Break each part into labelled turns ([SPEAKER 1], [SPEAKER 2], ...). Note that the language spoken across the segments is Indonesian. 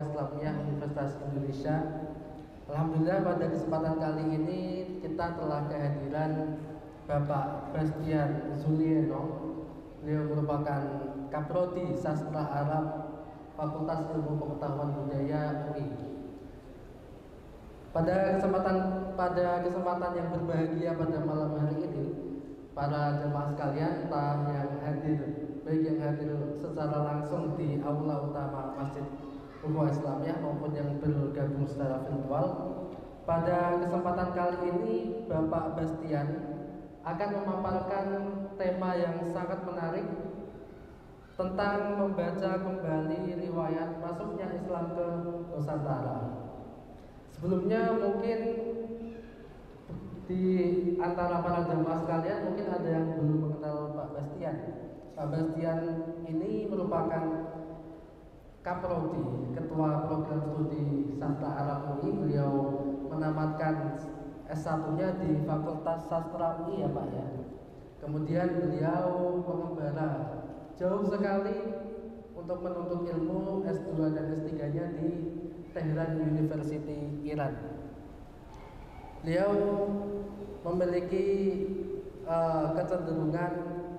[SPEAKER 1] Islamiyah Universitas Indonesia. Alhamdulillah pada kesempatan kali ini kita telah kehadiran Bapak Bastian Zulieno. Beliau merupakan Kaprodi Sastra Arab Fakultas Ilmu Pengetahuan Budaya UI. Pada kesempatan yang berbahagia pada malam hari ini, para jemaah sekalian, entah yang hadir, baik yang hadir secara langsung di aula utama Masjid Ukhuwah Islamiyah maupun yang bergabung secara virtual, pada kesempatan kali ini Bapak Bastian akan memaparkan tema yang sangat menarik tentang membaca kembali riwayat masuknya Islam ke Nusantara. Sebelumnya mungkin di antara para jemaah sekalian mungkin ada yang belum mengenal Pak Bastian. Pak Bastian ini merupakan Kaprodi, Ketua Program Studi Sastra Arab UI. Beliau menamatkan S1-nya di Fakultas Sastra UI ya Pak ya. Kemudian beliau mengembara jauh sekali untuk menuntut ilmu S2 dan S3-nya di Tehran University, Iran. Beliau memiliki kecenderungan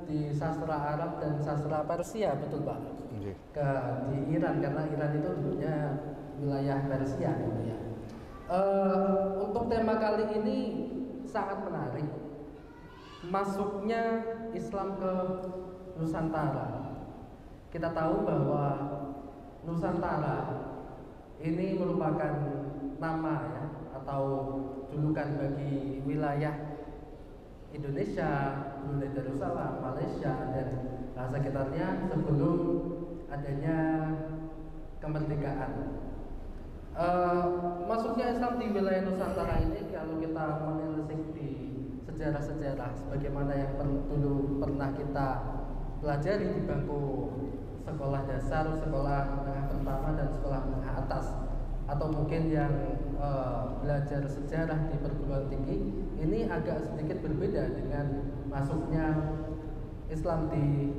[SPEAKER 1] di sastra Arab dan sastra Persia, betul Pak? Di Iran, karena Iran itu dulunya wilayah Persia gitu ya. Untuk tema kali ini sangat menarik, masuknya Islam ke Nusantara. Kita tahu bahwa Nusantara ini merupakan nama ya, atau julukan bagi wilayah Indonesia, Brunei Darussalam, Malaysia dan sekitarnya sebelum adanya kemerdekaan. Masuknya Islam di wilayah Nusantara ini, kalau kita menelisik di sejarah-sejarah sebagaimana yang dulu pernah kita pelajari di bangku sekolah dasar, sekolah menengah pertama dan sekolah menengah atas, atau mungkin yang belajar sejarah di perguruan tinggi, ini agak sedikit berbeda dengan masuknya Islam di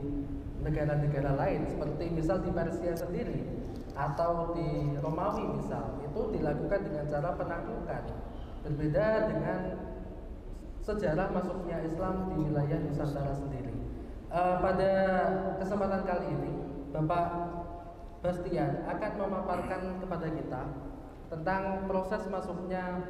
[SPEAKER 1] negara-negara lain, seperti misal di Persia sendiri atau di Romawi misal, itu dilakukan dengan cara penaklukan. Berbeda dengan sejarah masuknya Islam di wilayah Nusantara sendiri. Pada kesempatan kali ini Bapak Bastian akan memaparkan kepada kita tentang proses masuknya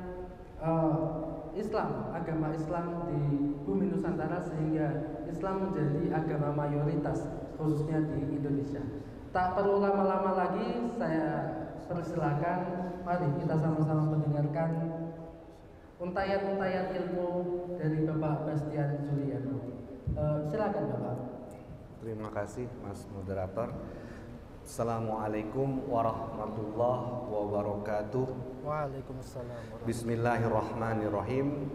[SPEAKER 1] Islam, agama Islam di bumi Nusantara sehingga Islam menjadi agama mayoritas khususnya di Indonesia. Tak perlu lama-lama lagi, saya persilakan, mari kita sama-sama mendengarkan untayan-untayan ilmu dari Bapak Bastian Zulieno. Silakan Bapak.
[SPEAKER 2] Terima kasih Mas Moderator. Assalamualaikum warahmatullahi wabarakatuh.
[SPEAKER 1] Waalaikumsalam.
[SPEAKER 2] Bismillahirrahmanirrahim.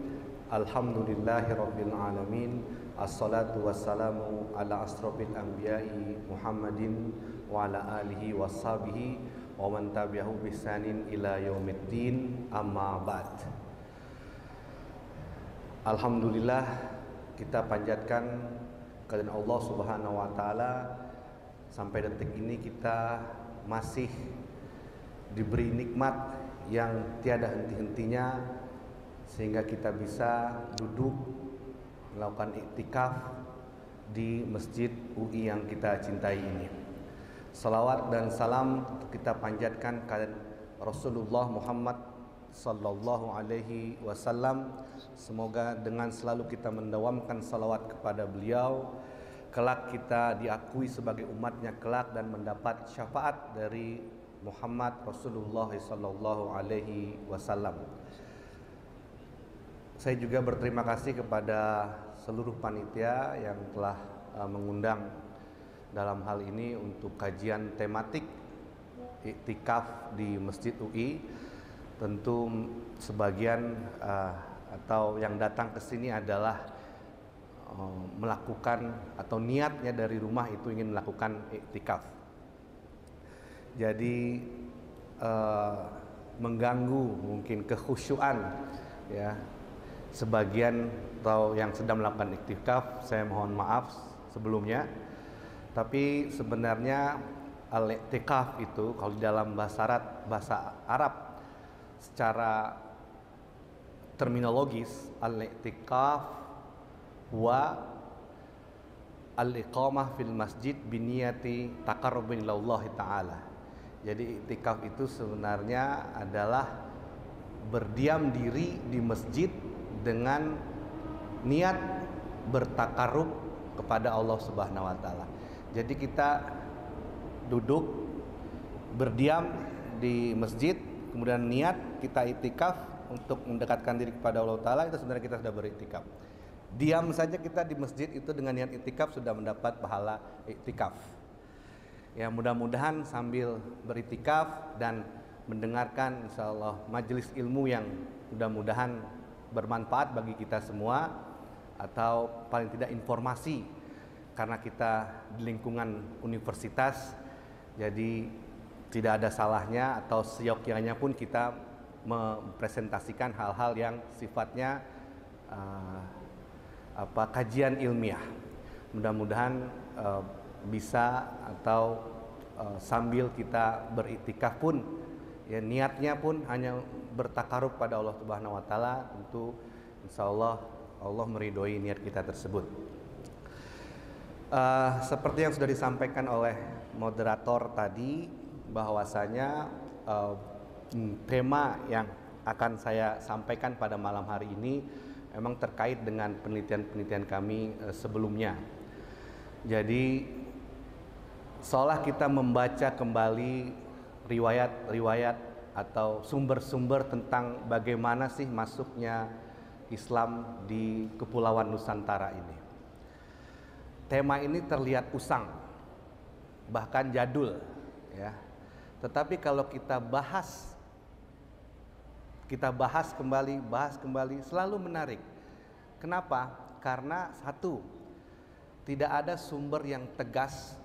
[SPEAKER 2] Alhamdulillahirabbil alamin. Assalatu wassalamu ala asrofil anbiya'i Muhammadin wa ala alihi washabihi wa man tabi'ahu bisanin ila yaumiddin, amma ba'd. Alhamdulillah, kita panjatkan kehadirat Allah Subhanahu wa taala. Sampai detik ini kita masih diberi nikmat yang tiada henti-hentinya, sehingga kita bisa duduk melakukan iktikaf di Masjid UI yang kita cintai ini. Salawat dan salam kita panjatkan kepada Rasulullah Muhammad sallallahu alaihi wasallam. Semoga dengan selalu kita mendawamkan salawat kepada beliau, kelak kita diakui sebagai umatnya kelak dan mendapat syafaat dari Muhammad Rasulullah sallallahu alaihi wasallam. Saya juga berterima kasih kepada seluruh panitia yang telah mengundang dalam hal ini untuk kajian tematik iktikaf di Masjid UI. Tentu sebagian atau yang datang ke sini adalah melakukan atau niatnya dari rumah itu ingin melakukan iktikaf. Jadi mengganggu mungkin kekhusyuan ya sebagian atau yang sedang melakukan iktikaf, saya mohon maaf sebelumnya. Tapi sebenarnya al-i'tikaf itu kalau di dalam bahasa Arab secara terminologis, al-i'tikaf wa al-iqamah fil masjid biniyati taqarrubin ilallah ta'ala. Jadi i'tikaf itu sebenarnya adalah berdiam diri di masjid dengan niat bertakarrub kepada Allah Subhanahu wa taala. Jadi kita duduk berdiam di masjid, kemudian niat kita i'tikaf untuk mendekatkan diri kepada Allah taala, itu sebenarnya kita sudah beriktikaf. Diam saja kita di masjid itu dengan niat i'tikaf sudah mendapat pahala i'tikaf. Ya, mudah-mudahan sambil beriktikaf dan mendengarkan insyaallah majelis ilmu yang mudah-mudahan bermanfaat bagi kita semua, atau paling tidak informasi, karena kita di lingkungan universitas, jadi tidak ada salahnya atau seyogyanya pun kita mempresentasikan hal-hal yang sifatnya kajian ilmiah. Mudah-mudahan bisa, atau sambil kita beriktikaf pun ya niatnya pun hanya bertakarub pada Allah Subhanahu wa taala, tentu insyaallah Allah meridhoi niat kita tersebut. Seperti yang sudah disampaikan oleh moderator tadi, bahwasanya tema yang akan saya sampaikan pada malam hari ini memang terkait dengan penelitian-penelitian kami sebelumnya. Jadi seolah kita membaca kembali riwayat-riwayat atau sumber-sumber tentang bagaimana sih masuknya Islam di Kepulauan Nusantara ini. Tema ini terlihat usang, bahkan jadul, ya. Tetapi kalau kita bahas kembali, selalu menarik. Kenapa? Karena satu, tidak ada sumber yang tegas,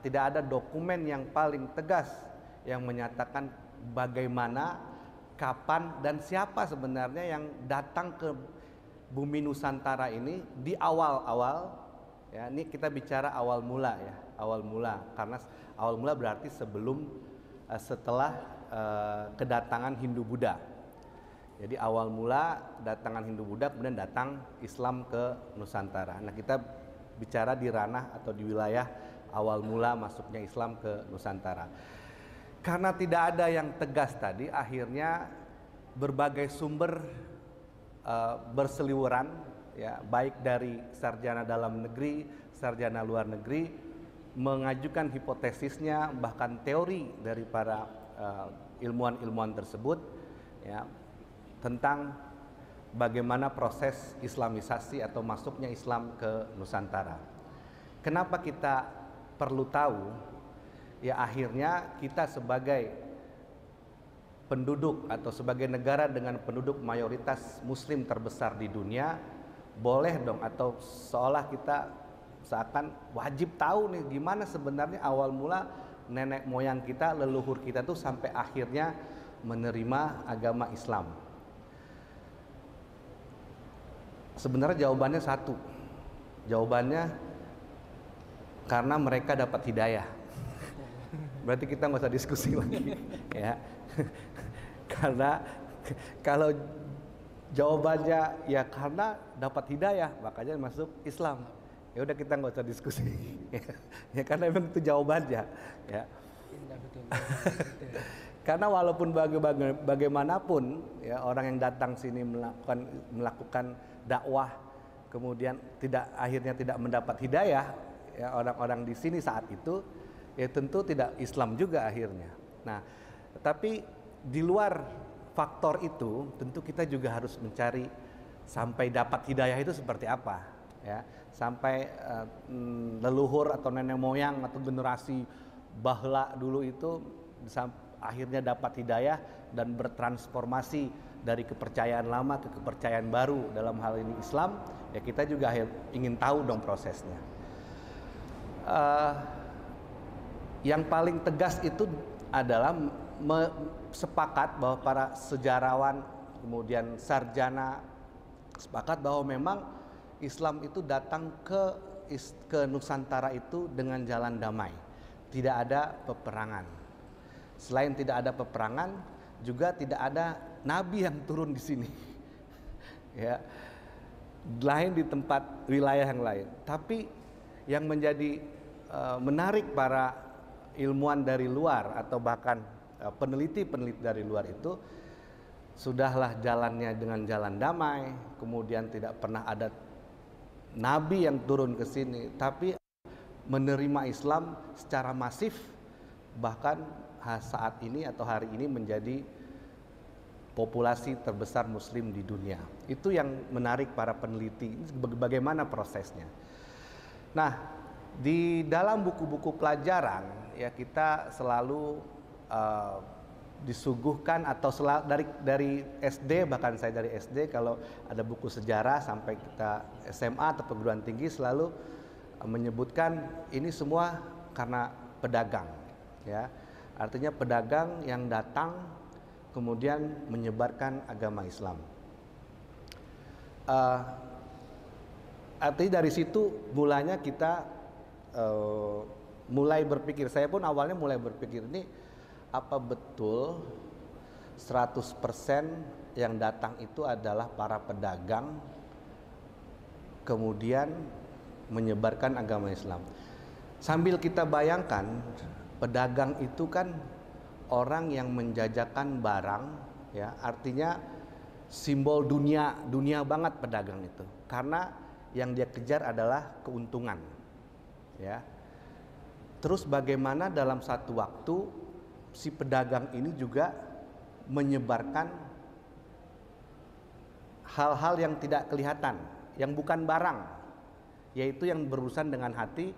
[SPEAKER 2] tidak ada dokumen yang paling tegas yang menyatakan bagaimana, kapan, dan siapa sebenarnya yang datang ke bumi Nusantara ini di awal-awal. Ya, ini kita bicara awal mula ya, awal mula, karena awal mula berarti setelah kedatangan Hindu-Buddha. Jadi awal mula kedatangan Hindu-Buddha, kemudian datang Islam ke Nusantara. Nah, kita bicara di ranah atau di wilayah awal mula masuknya Islam ke Nusantara. Karena tidak ada yang tegas tadi, akhirnya berbagai sumber berseliweran, ya, baik dari sarjana dalam negeri, sarjana luar negeri, mengajukan hipotesisnya, bahkan teori dari para ilmuwan-ilmuwan tersebut, ya, tentang bagaimana proses islamisasi atau masuknya Islam ke Nusantara. Kenapa kita perlu tahu? Ya, akhirnya kita sebagai penduduk atau sebagai negara dengan penduduk mayoritas muslim terbesar di dunia, boleh dong, atau seolah kita seakan wajib tahu nih gimana sebenarnya awal mula nenek moyang kita, leluhur kita tuh sampai akhirnya menerima agama Islam. Sebenarnya jawabannya satu. Jawabannya karena mereka dapat hidayah. Berarti kita nggak usah diskusi lagi, ya. Karena kalau jawabannya ya karena dapat hidayah, makanya masuk Islam. Ya udah, kita nggak usah diskusi. Ya karena memang itu jawabannya, ya. Karena walaupun bagaimanapun ya orang yang datang sini melakukan dakwah, kemudian akhirnya tidak mendapat hidayah, ya, orang-orang di sini saat itu, ya tentu tidak Islam juga akhirnya. Nah, tapi di luar faktor itu, tentu kita juga harus mencari sampai dapat hidayah itu seperti apa, ya. Sampai leluhur atau nenek moyang atau generasi bahla dulu itu akhirnya dapat hidayah dan bertransformasi dari kepercayaan lama ke kepercayaan baru, dalam hal ini Islam, ya kita juga ingin tahu dong prosesnya. Yang paling tegas itu adalah sepakat bahwa para sejarawan, kemudian sarjana sepakat bahwa memang Islam itu datang ke Nusantara itu dengan jalan damai, tidak ada peperangan. Selain tidak ada peperangan, juga tidak ada nabi yang turun di sini. Ya, lain di tempat wilayah yang lain. Tapi yang menjadi menarik para ilmuwan dari luar atau bahkan peneliti-peneliti dari luar itu, sudahlah jalannya dengan jalan damai, kemudian tidak pernah ada nabi yang turun ke sini, tapi menerima Islam secara masif, bahkan saat ini atau hari ini menjadi populasi terbesar muslim di dunia. Itu yang menarik para peneliti, bagaimana prosesnya. Nah, di dalam buku-buku pelajaran ya kita selalu disuguhkan atau dari SD, bahkan saya dari SD kalau ada buku sejarah sampai kita SMA atau perguruan tinggi selalu menyebutkan ini semua karena pedagang, ya. Artinya pedagang yang datang kemudian menyebarkan agama Islam. Artinya dari situ mulanya kita mulai berpikir, saya pun awalnya mulai berpikir, ini apa betul 100% yang datang itu adalah para pedagang kemudian menyebarkan agama Islam. Sambil kita bayangkan, pedagang itu kan orang yang menjajakan barang, ya, artinya simbol dunia banget pedagang itu, karena yang dia kejar adalah keuntungan, ya. Terus bagaimana dalam satu waktu si pedagang ini juga menyebarkan hal-hal yang tidak kelihatan, yang bukan barang, yaitu yang berurusan dengan hati,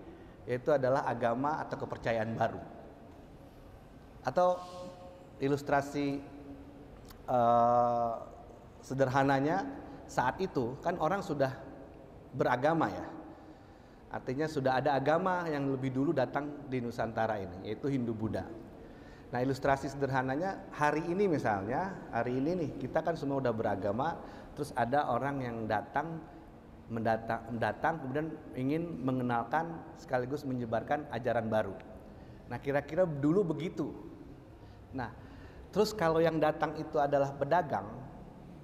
[SPEAKER 2] yaitu adalah agama atau kepercayaan baru. Atau ilustrasi sederhananya, saat itu kan orang sudah beragama, ya. Artinya sudah ada agama yang lebih dulu datang di Nusantara ini, yaitu Hindu-Buddha. Nah, ilustrasi sederhananya hari ini misalnya, hari ini nih kita kan semua udah beragama, terus ada orang yang mendatang kemudian ingin mengenalkan sekaligus menyebarkan ajaran baru. Nah, kira-kira dulu begitu. Nah, terus kalau yang datang itu adalah pedagang,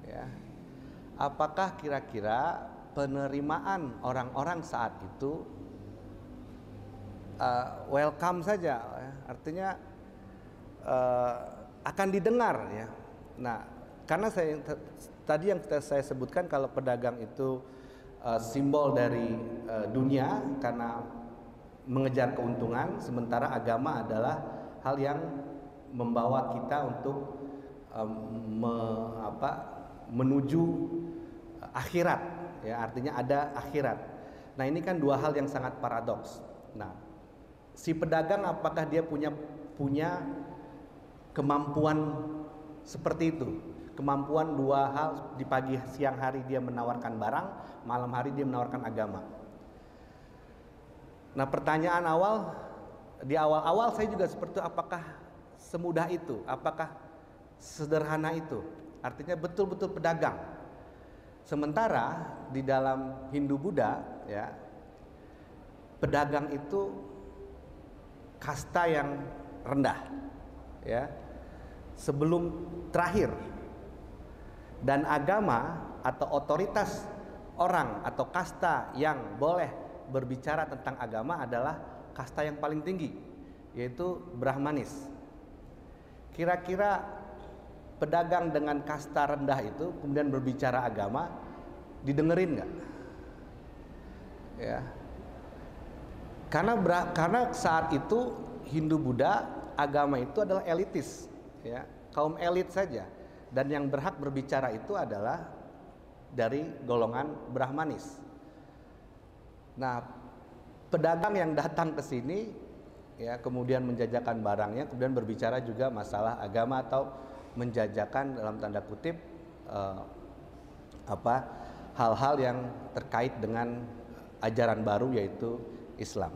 [SPEAKER 2] ya, apakah kira-kira penerimaan orang-orang saat itu welcome saja, ya? Artinya akan didengar, ya. Nah, karena tadi yang saya sebutkan kalau pedagang itu simbol dari dunia karena mengejar keuntungan, sementara agama adalah hal yang membawa kita untuk menuju akhirat, ya, artinya ada akhirat. Nah, ini kan dua hal yang sangat paradoks. Nah, si pedagang apakah dia punya kemampuan seperti itu? Kemampuan dua hal, di pagi siang hari dia menawarkan barang, malam hari dia menawarkan agama. Nah, pertanyaan di awal saya juga seperti itu, apakah semudah itu? Apakah sederhana itu? Artinya betul-betul pedagang. Sementara di dalam Hindu-Buddha, ya, pedagang itu kasta yang rendah, ya, sebelum terakhir. Dan agama atau otoritas orang atau kasta yang boleh berbicara tentang agama adalah kasta yang paling tinggi, yaitu Brahmanis. Kira-kira pedagang dengan kasta rendah itu kemudian berbicara agama, didengerin nggak? Ya, karena saat itu Hindu-Buddha agama itu adalah elitis, ya, kaum elit saja. Dan yang berhak berbicara itu adalah dari golongan Brahmanis. Nah, pedagang yang datang ke sini, ya, kemudian menjajakan barangnya, kemudian berbicara juga masalah agama atau menjajakan dalam tanda kutip hal-hal yang terkait dengan ajaran baru, yaitu Islam.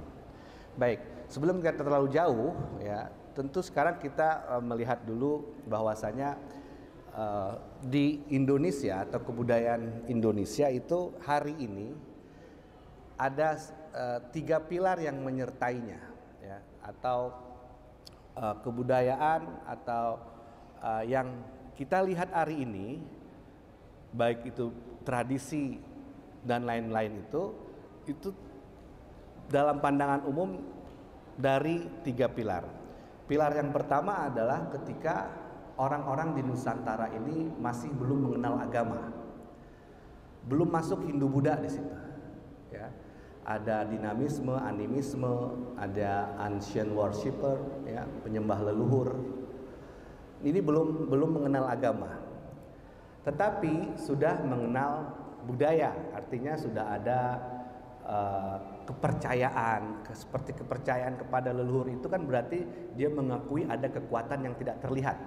[SPEAKER 2] Baik, sebelum kita terlalu jauh, ya, tentu sekarang kita melihat dulu bahwasanya di Indonesia atau kebudayaan Indonesia itu hari ini ada 3 pilar yang menyertainya, ya. atau kebudayaan atau yang kita lihat hari ini, baik itu tradisi dan lain-lain itu dalam pandangan umum dari 3 pilar. Pilar yang pertama adalah ketika orang-orang di Nusantara ini masih belum mengenal agama, belum masuk Hindu-Buddha di situ. Ya, ada dinamisme, animisme, ada ancient worshipper, ya, penyembah leluhur. Ini belum mengenal agama, tetapi sudah mengenal budaya, artinya sudah ada kepercayaan, seperti kepercayaan kepada leluhur itu kan berarti dia mengakui ada kekuatan yang tidak terlihat.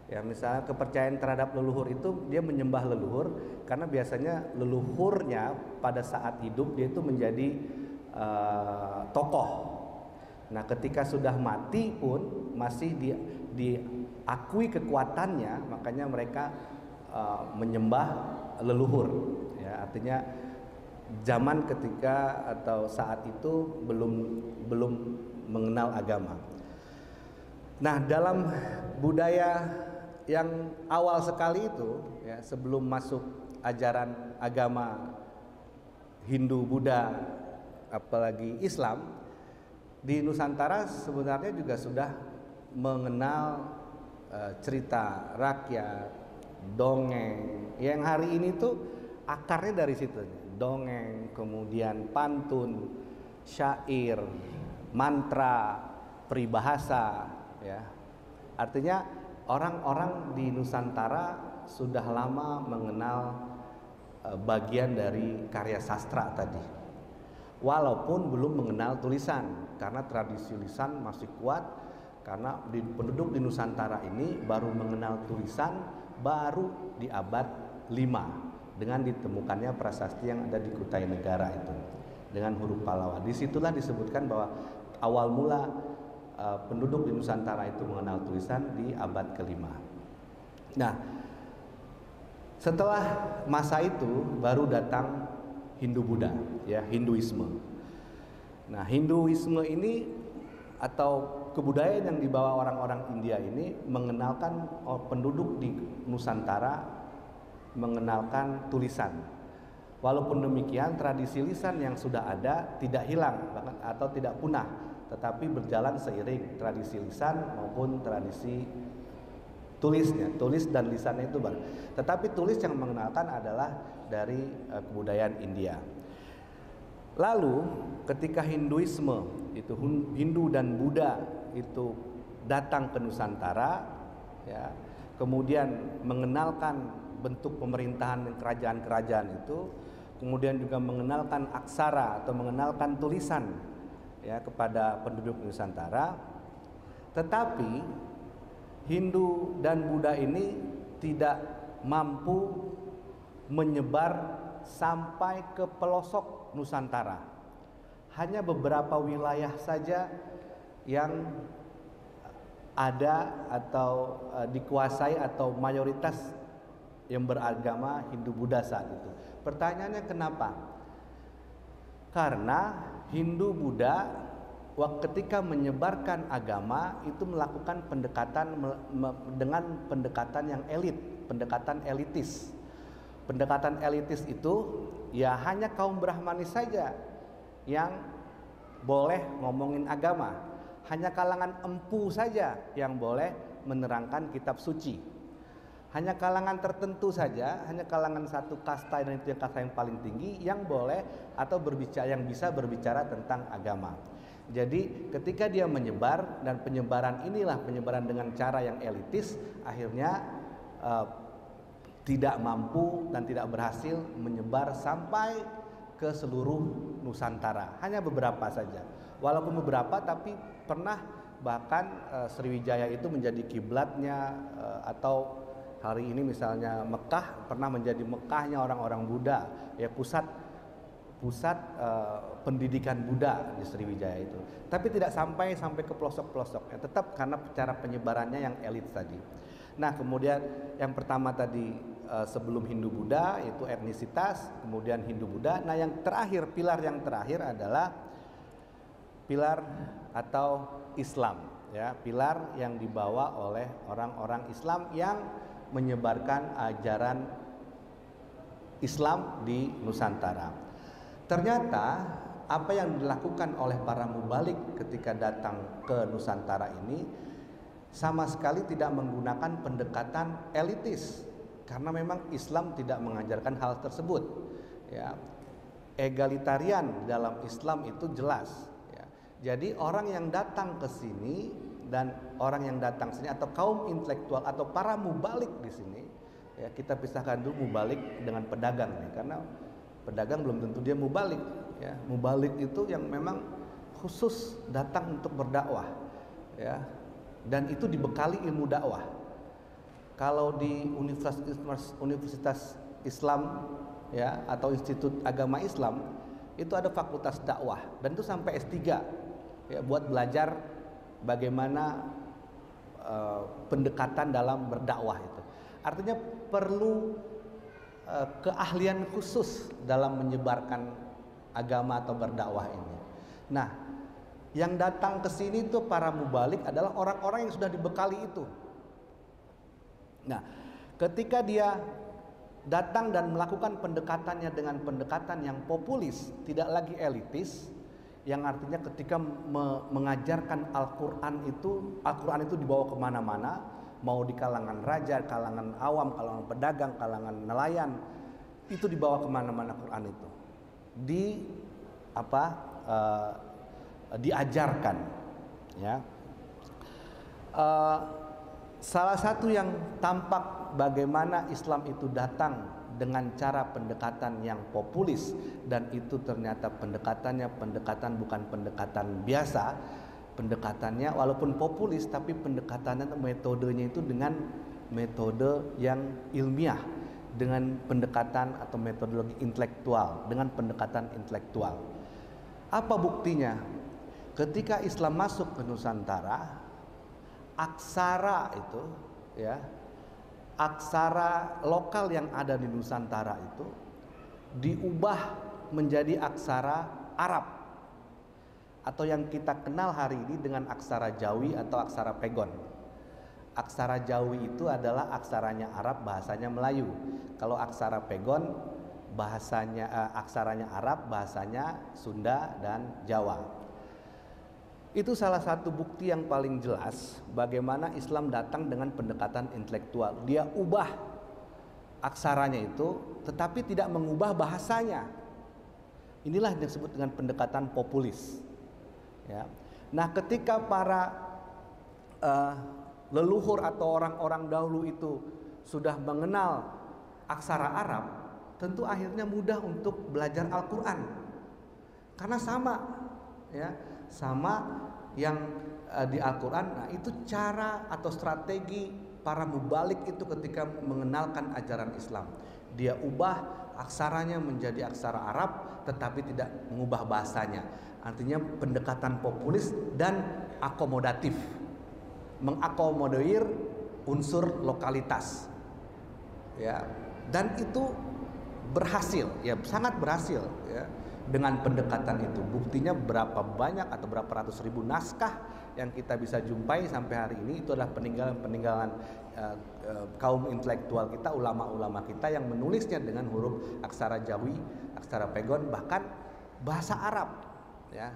[SPEAKER 2] Ya, misalnya kepercayaan terhadap leluhur itu dia menyembah leluhur karena biasanya leluhurnya pada saat hidup dia itu menjadi tokoh. Nah, ketika sudah mati pun masih diakui kekuatannya, makanya mereka menyembah leluhur. Ya, artinya zaman ketika atau saat itu belum mengenal agama. Nah, dalam budaya yang awal sekali itu, ya, sebelum masuk ajaran agama Hindu, Buddha, apalagi Islam, di Nusantara sebenarnya juga sudah mengenal cerita rakyat, dongeng, yang hari ini tuh akarnya dari situ. Dongeng, kemudian pantun, syair, mantra, peribahasa, ya. Artinya orang-orang di Nusantara sudah lama mengenal bagian dari karya sastra tadi. Walaupun belum mengenal tulisan, karena tradisi lisan masih kuat, karena penduduk di Nusantara ini baru mengenal tulisan baru di abad 5. Dengan ditemukannya prasasti yang ada di Kutai Negara itu dengan huruf Pallawa. Disitulah disebutkan bahwa awal mula penduduk di Nusantara itu mengenal tulisan di abad ke-5. Nah, setelah masa itu baru datang Hindu-Buddha, ya, Hinduisme. Nah, Hinduisme ini atau kebudayaan yang dibawa orang-orang India ini mengenalkan penduduk di Nusantara mengenalkan tulisan. Walaupun demikian tradisi lisan yang sudah ada tidak hilang bahkan atau tidak punah, tetapi berjalan seiring tradisi lisan maupun tradisi tulisnya. Tulis dan lisannya itu baru. Tetapi tulis yang mengenalkan adalah dari kebudayaan India. Lalu ketika Hinduisme itu Hindu dan Buddha itu datang ke Nusantara, ya, kemudian mengenalkan bentuk pemerintahan dan kerajaan-kerajaan itu, kemudian juga mengenalkan aksara atau mengenalkan tulisan, ya, kepada penduduk Nusantara. Tetapi Hindu dan Buddha ini tidak mampu menyebar sampai ke pelosok Nusantara. Hanya beberapa wilayah saja yang ada atau dikuasai atau mayoritas yang beragama Hindu-Buddha saat itu. Pertanyaannya kenapa? Karena Hindu-Buddha ketika menyebarkan agama itu melakukan pendekatan dengan pendekatan yang elit, pendekatan elitis. Pendekatan elitis itu ya hanya kaum Brahmani saja yang boleh ngomongin agama. Hanya kalangan empu saja yang boleh menerangkan kitab suci. Hanya kalangan tertentu saja, hanya kalangan satu kasta, dan itu yang kasta yang paling tinggi yang boleh atau yang bisa berbicara tentang agama. Jadi ketika dia menyebar, dan penyebaran inilah penyebaran dengan cara yang elitis, akhirnya tidak mampu dan tidak berhasil menyebar sampai ke seluruh Nusantara. Hanya beberapa saja. Walaupun beberapa, tapi pernah bahkan Sriwijaya itu menjadi kiblatnya atau hari ini misalnya Mekah pernah menjadi Mekahnya orang-orang Buddha, ya, pusat pendidikan Buddha di Sriwijaya itu. Tapi tidak sampai ke pelosok-pelosok, ya, tetap karena cara penyebarannya yang elit tadi. Nah, kemudian yang pertama tadi sebelum Hindu-Buddha itu etnisitas, kemudian Hindu-Buddha. Nah, yang terakhir, pilar yang terakhir adalah pilar atau Islam, ya, pilar yang dibawa oleh orang-orang Islam yang menyebarkan ajaran Islam di Nusantara. Ternyata apa yang dilakukan oleh para mubalik ketika datang ke Nusantara ini sama sekali tidak menggunakan pendekatan elitis, karena memang Islam tidak mengajarkan hal tersebut, ya. Egalitarian dalam Islam itu jelas, ya. Jadi orang yang datang ke sini dan orang yang datang sini atau kaum intelektual atau para mubalik di sini, ya, kita pisahkan dulu mubalik dengan pedagang nih, karena pedagang belum tentu dia mubalik, ya. Mubalik itu yang memang khusus datang untuk berdakwah, ya, dan itu dibekali ilmu dakwah. Kalau di universitas Islam, ya, atau institut agama Islam itu ada fakultas dakwah dan itu sampai S3, ya, buat belajar bagaimana pendekatan dalam berdakwah itu. Artinya perlu keahlian khusus dalam menyebarkan agama atau berdakwah ini. Nah, yang datang ke sini tuh para mubalik adalah orang-orang yang sudah dibekali itu. Nah, ketika dia datang dan melakukan pendekatannya dengan pendekatan yang populis, tidak lagi elitis, yang artinya ketika mengajarkan Al-Quran itu dibawa kemana-mana, mau di kalangan raja, kalangan awam, kalangan pedagang, kalangan nelayan, itu dibawa kemana-mana Quran itu, diajarkan, ya. Salah satu yang tampak bagaimana Islam itu datang dengan cara pendekatan yang populis, dan itu ternyata pendekatannya bukan pendekatan biasa. Pendekatannya walaupun populis tapi pendekatannya, metodenya itu dengan metode yang ilmiah, dengan pendekatan atau metodologi intelektual, dengan pendekatan intelektual. Apa buktinya? Ketika Islam masuk ke Nusantara, aksara itu, ya, aksara lokal yang ada di Nusantara itu diubah menjadi aksara Arab, atau yang kita kenal hari ini dengan aksara Jawi atau aksara Pegon. Aksara Jawi itu adalah aksaranya Arab, bahasanya Melayu. Kalau aksara Pegon aksaranya Arab, bahasanya Sunda dan Jawa. Itu salah satu bukti yang paling jelas bagaimana Islam datang dengan pendekatan intelektual. Dia ubah aksaranya itu, tetapi tidak mengubah bahasanya. Inilah yang disebut dengan pendekatan populis, ya. Nah, ketika para leluhur atau orang-orang dahulu itu sudah mengenal aksara Arab, tentu akhirnya mudah untuk belajar Al-Quran, karena sama, ya, sama yang di Al-Quran. Nah, itu cara atau strategi para mubalik itu ketika mengenalkan ajaran Islam. Dia ubah aksaranya menjadi aksara Arab, tetapi tidak mengubah bahasanya. Artinya pendekatan populis dan akomodatif, mengakomodir unsur lokalitas, ya. Dan itu berhasil, ya, sangat berhasil, ya, dengan pendekatan itu. Buktinya berapa banyak atau berapa ratus ribu naskah yang kita bisa jumpai sampai hari ini, itu adalah peninggalan kaum intelektual kita, ulama-ulama kita yang menulisnya dengan huruf aksara Jawi, aksara Pegon, bahkan bahasa Arab, ya.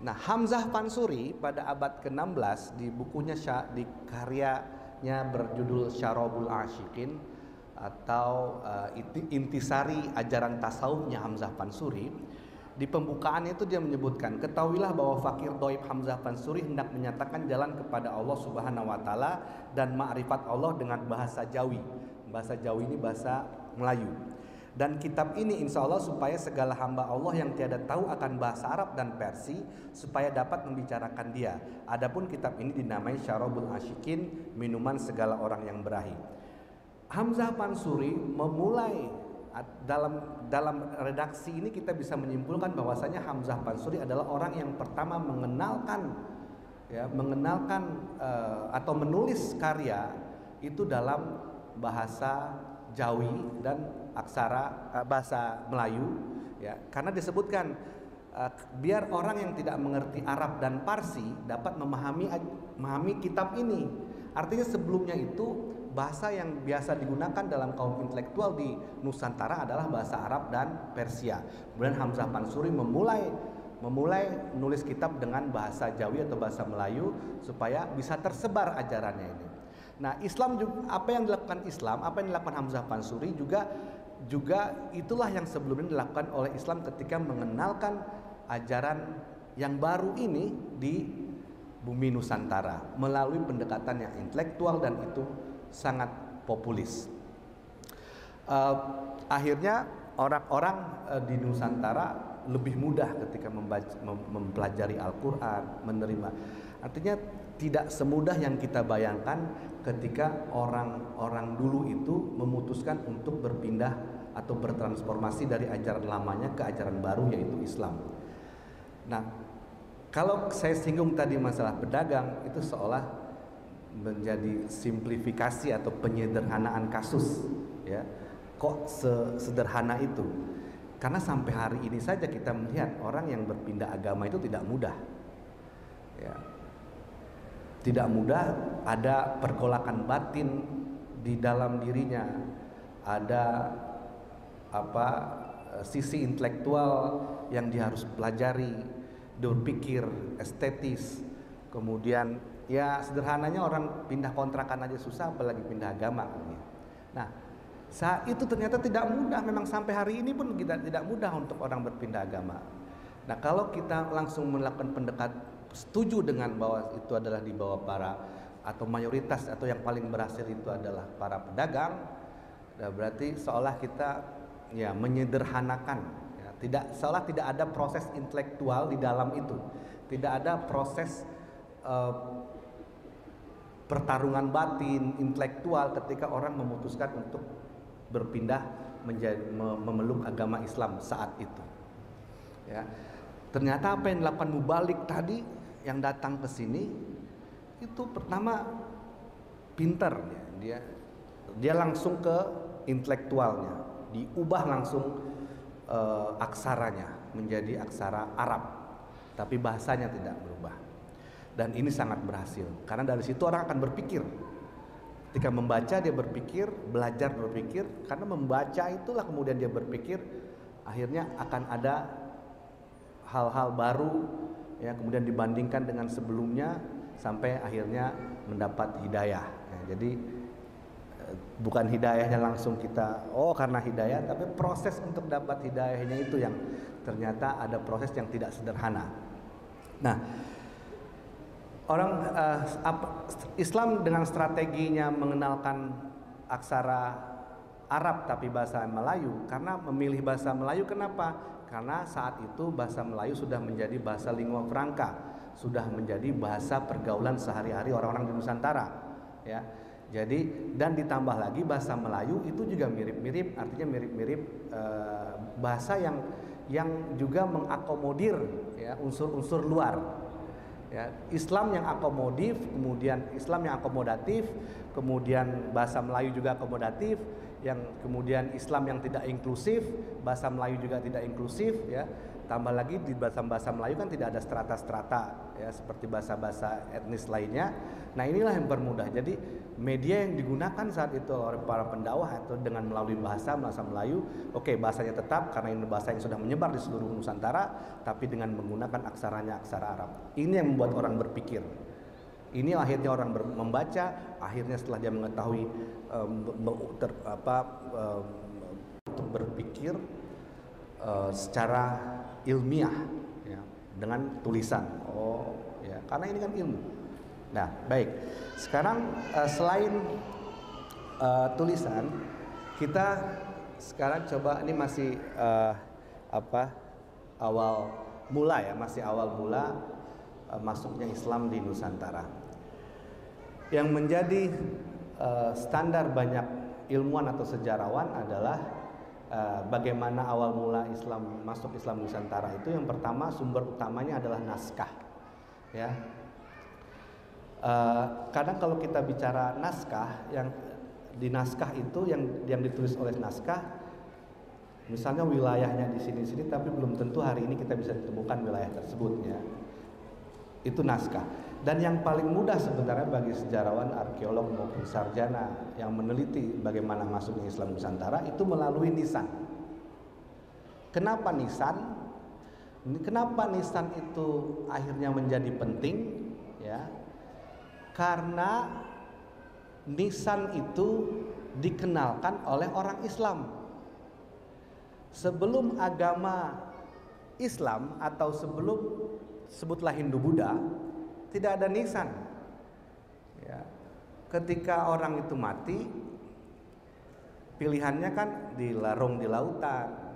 [SPEAKER 2] Nah, Hamzah Pansuri pada abad ke-16 di bukunya, di karyanya berjudul Syarabul Asyikin atau intisari ajaran tasawufnya Hamzah Pansuri, di pembukaannya itu dia menyebutkan, ketahuilah bahwa fakir Doib Hamzah Pansuri hendak menyatakan jalan kepada Allah Subhanahu wa Ta'ala dan ma'rifat Allah dengan bahasa Jawi. Bahasa Jawi ini bahasa Melayu. Dan kitab ini insya Allah supaya segala hamba Allah yang tiada tahu akan bahasa Arab dan Persi, supaya dapat membicarakan dia. Adapun kitab ini dinamai Syarabul Asyikin, minuman segala orang yang berahi. Hamzah Pansuri memulai dalam redaksi ini kita bisa menyimpulkan bahwasanya Hamzah Pansuri adalah orang yang pertama mengenalkan atau menulis karya itu dalam bahasa Jawi dan aksara bahasa Melayu, ya, karena disebutkan biar orang yang tidak mengerti Arab dan Parsi dapat memahami kitab ini. Artinya sebelumnya itu bahasa yang biasa digunakan dalam kaum intelektual di Nusantara adalah bahasa Arab dan Persia. Kemudian Hamzah Pansuri memulai menulis kitab dengan bahasa Jawi atau bahasa Melayu supaya bisa tersebar ajarannya ini. Nah, Islam juga, apa yang dilakukan Islam, apa yang dilakukan Hamzah Pansuri juga itulah yang sebelumnya dilakukan oleh Islam ketika mengenalkan ajaran yang baru ini di bumi Nusantara melalui pendekatan yang intelektual dan itu sangat populis. Akhirnya orang-orang di Nusantara lebih mudah ketika mempelajari Al-Quran, menerima. Artinya tidak semudah yang kita bayangkan ketika orang-orang dulu itu memutuskan untuk berpindah atau bertransformasi dari ajaran lamanya ke ajaran baru yaitu Islam. Nah, kalau saya singgung tadi masalah pedagang, itu seolah menjadi simplifikasi atau penyederhanaan kasus, ya. Kok sederhana itu? Karena sampai hari ini saja kita melihat orang yang berpindah agama itu tidak mudah, ya. Tidak mudah, ada pergolakan batin di dalam dirinya, ada sisi intelektual yang dia harus pelajari, berpikir estetis, kemudian ya sederhananya orang pindah kontrakan aja susah, apalagi pindah agama. Nah, saat itu ternyata tidak mudah, memang sampai hari ini pun kita tidak mudah untuk orang berpindah agama. Nah, kalau kita langsung melakukan setuju dengan bahwa itu adalah di bawah para atau mayoritas atau yang paling berhasil itu adalah para pedagang, nah berarti seolah kita ya menyederhanakan, ya, seolah tidak ada proses intelektual di dalam itu, tidak ada proses pertarungan batin intelektual ketika orang memutuskan untuk berpindah memeluk agama Islam saat itu. Ya, ternyata apa yang dilakukan Mubalik tadi yang datang ke sini itu pertama pinter, ya. Dia langsung ke intelektualnya, diubah langsung aksaranya menjadi aksara Arab, tapi bahasanya tidak berubah. Dan ini sangat berhasil karena dari situ orang akan berpikir. Ketika membaca dia berpikir, belajar berpikir, karena membaca itulah kemudian dia berpikir, akhirnya akan ada hal-hal baru, ya, kemudian dibandingkan dengan sebelumnya sampai akhirnya mendapat hidayah. Ya, jadi bukan hidayahnya langsung kita karena hidayah, tapi proses untuk dapat hidayahnya itu yang ternyata ada proses yang tidak sederhana. Nah, Islam dengan strateginya mengenalkan aksara Arab tapi bahasa Melayu, karena memilih bahasa Melayu kenapa? Karena saat itu bahasa Melayu sudah menjadi bahasa lingua franca, sudah menjadi bahasa pergaulan sehari-hari orang-orang di Nusantara, ya. Jadi dan ditambah lagi bahasa Melayu itu juga mirip-mirip, artinya mirip-mirip bahasa yang juga mengakomodir, ya, unsur-unsur luar. Ya, Islam yang akomodatif, kemudian bahasa Melayu juga akomodatif, yang kemudian Islam yang tidak inklusif, bahasa Melayu juga tidak inklusif, ya. Tambah lagi di bahasa Melayu kan tidak ada strata-strata, ya, seperti bahasa-bahasa etnis lainnya. Nah, inilah yang bermudah. Jadi media yang digunakan saat itu oleh para pendakwah itu dengan melalui bahasa Melayu, bahasanya tetap karena ini bahasa yang sudah menyebar di seluruh Nusantara, tapi dengan menggunakan aksaranya aksara Arab. Ini yang membuat orang berpikir. Ini akhirnya orang membaca, akhirnya setelah dia mengetahui untuk berpikir secara ilmiah, ya, dengan tulisan. Ya, karena ini kan ilmu. Nah, baik. Sekarang selain tulisan, kita sekarang coba, ini masih awal mula, ya, masih awal mula masuknya Islam di Nusantara. Yang menjadi standar banyak ilmuwan atau sejarawan adalah bagaimana awal mula masuk Islam Nusantara itu. Yang pertama, sumber utamanya adalah naskah, ya. Kadang kalau kita bicara naskah, yang di naskah itu yang ditulis oleh naskah Misalnya wilayahnya di sini-sini, tapi belum tentu hari ini kita bisa ditemukan wilayah tersebut ya. Itu naskah. Dan yang paling mudah sebenarnya bagi sejarawan, arkeolog maupun sarjana yang meneliti bagaimana masuknya Islam Nusantara itu melalui nisan. Kenapa nisan? Kenapa nisan itu akhirnya menjadi penting? Ya, karena nisan itu dikenalkan oleh orang Islam. Sebelum agama Islam atau sebelum sebutlah Hindu Buddha, tidak ada nisan. Ya. Ketika orang itu mati, pilihannya kan dilarung di lautan,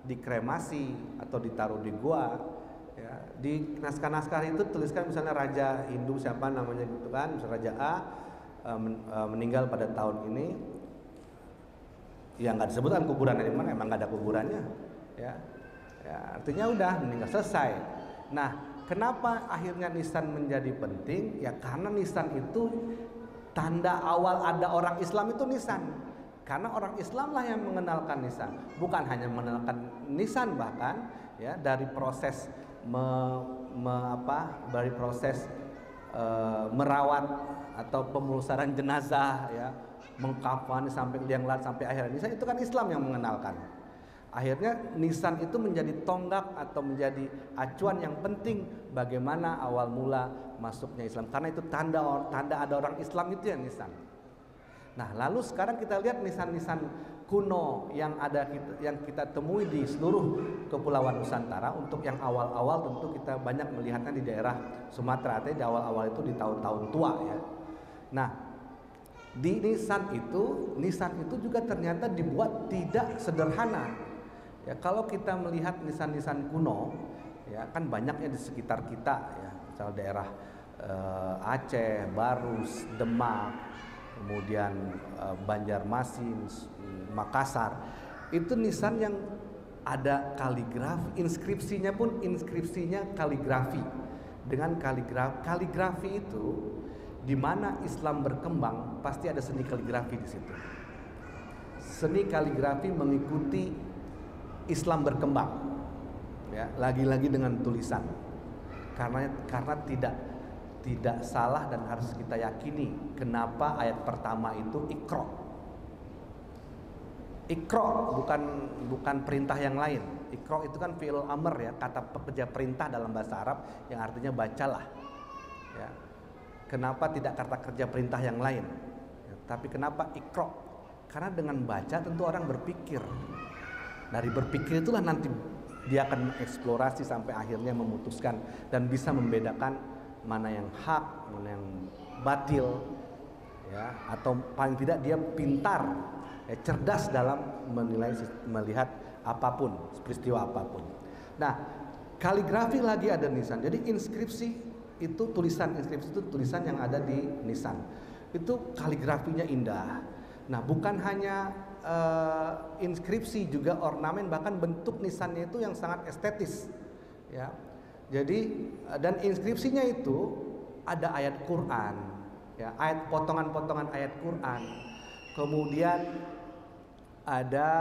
[SPEAKER 2] dikremasi atau ditaruh di gua. Ya. Di naskah-naskah itu tuliskan misalnya raja Hindu siapa namanya gitu kan, misalnya Raja A meninggal pada tahun ini. Ya nggak disebutkan kuburannya di mana, emang nggak ada kuburannya, ya artinya udah meninggal selesai. Nah, kenapa akhirnya nisan menjadi penting? Ya karena nisan itu tanda awal ada orang Islam itu nisan. Karena orang Islam lah yang mengenalkan nisan, bukan hanya mengenalkan nisan, bahkan ya dari proses merawat atau pemulasaran jenazah ya, mengkafani sampai liang lahat sampai akhirnya nisan itu kan Islam yang mengenalkan. Akhirnya nisan itu menjadi tonggak atau menjadi acuan yang penting bagaimana awal mula masuknya Islam, karena itu tanda ada orang Islam itu yang nisan. Nah, lalu sekarang kita lihat nisan-nisan kuno yang kita temui di seluruh kepulauan Nusantara. Untuk yang awal-awal tentu kita banyak melihatnya di daerah Sumatera, artinya di awal-awal itu di tahun-tahun tua ya. Nah, di nisan itu juga ternyata dibuat tidak sederhana. Ya, kalau kita melihat nisan-nisan kuno, ya kan banyaknya di sekitar kita ya, misalnya daerah Aceh, Barus, Demak, kemudian Banjarmasin, Makassar. Itu nisan yang ada kaligrafi, inskripsinya pun inskripsinya kaligrafi. Dengan kaligrafi itu di mana Islam berkembang pasti ada seni kaligrafi di situ. Seni kaligrafi mengikuti Islam berkembang. Ya, lagi-lagi dengan tulisan. Karena tidak salah dan harus kita yakini kenapa ayat pertama itu Iqra. Iqra bukan perintah yang lain. Iqra itu kan fi'il amr ya, kata pekerja perintah dalam bahasa Arab yang artinya bacalah. Ya. Kenapa tidak kata kerja perintah yang lain? Ya, tapi kenapa Iqra? Karena dengan baca tentu orang berpikir. Dari berpikir itulah nanti dia akan mengeksplorasi sampai akhirnya memutuskan dan bisa membedakan mana yang hak, mana yang batil, ya, atau paling tidak dia pintar, ya, cerdas dalam melihat apapun, peristiwa apapun. Nah, kaligrafi lagi ada nisan. Jadi inskripsi itu inskripsi itu tulisan yang ada di nisan. Itu kaligrafinya indah. Nah, bukan hanya inskripsi, juga ornamen, bahkan bentuk nisannya itu yang sangat estetis, ya. Jadi dan inskripsinya itu ada ayat Quran, ya, potongan-potongan ayat Quran. Kemudian ada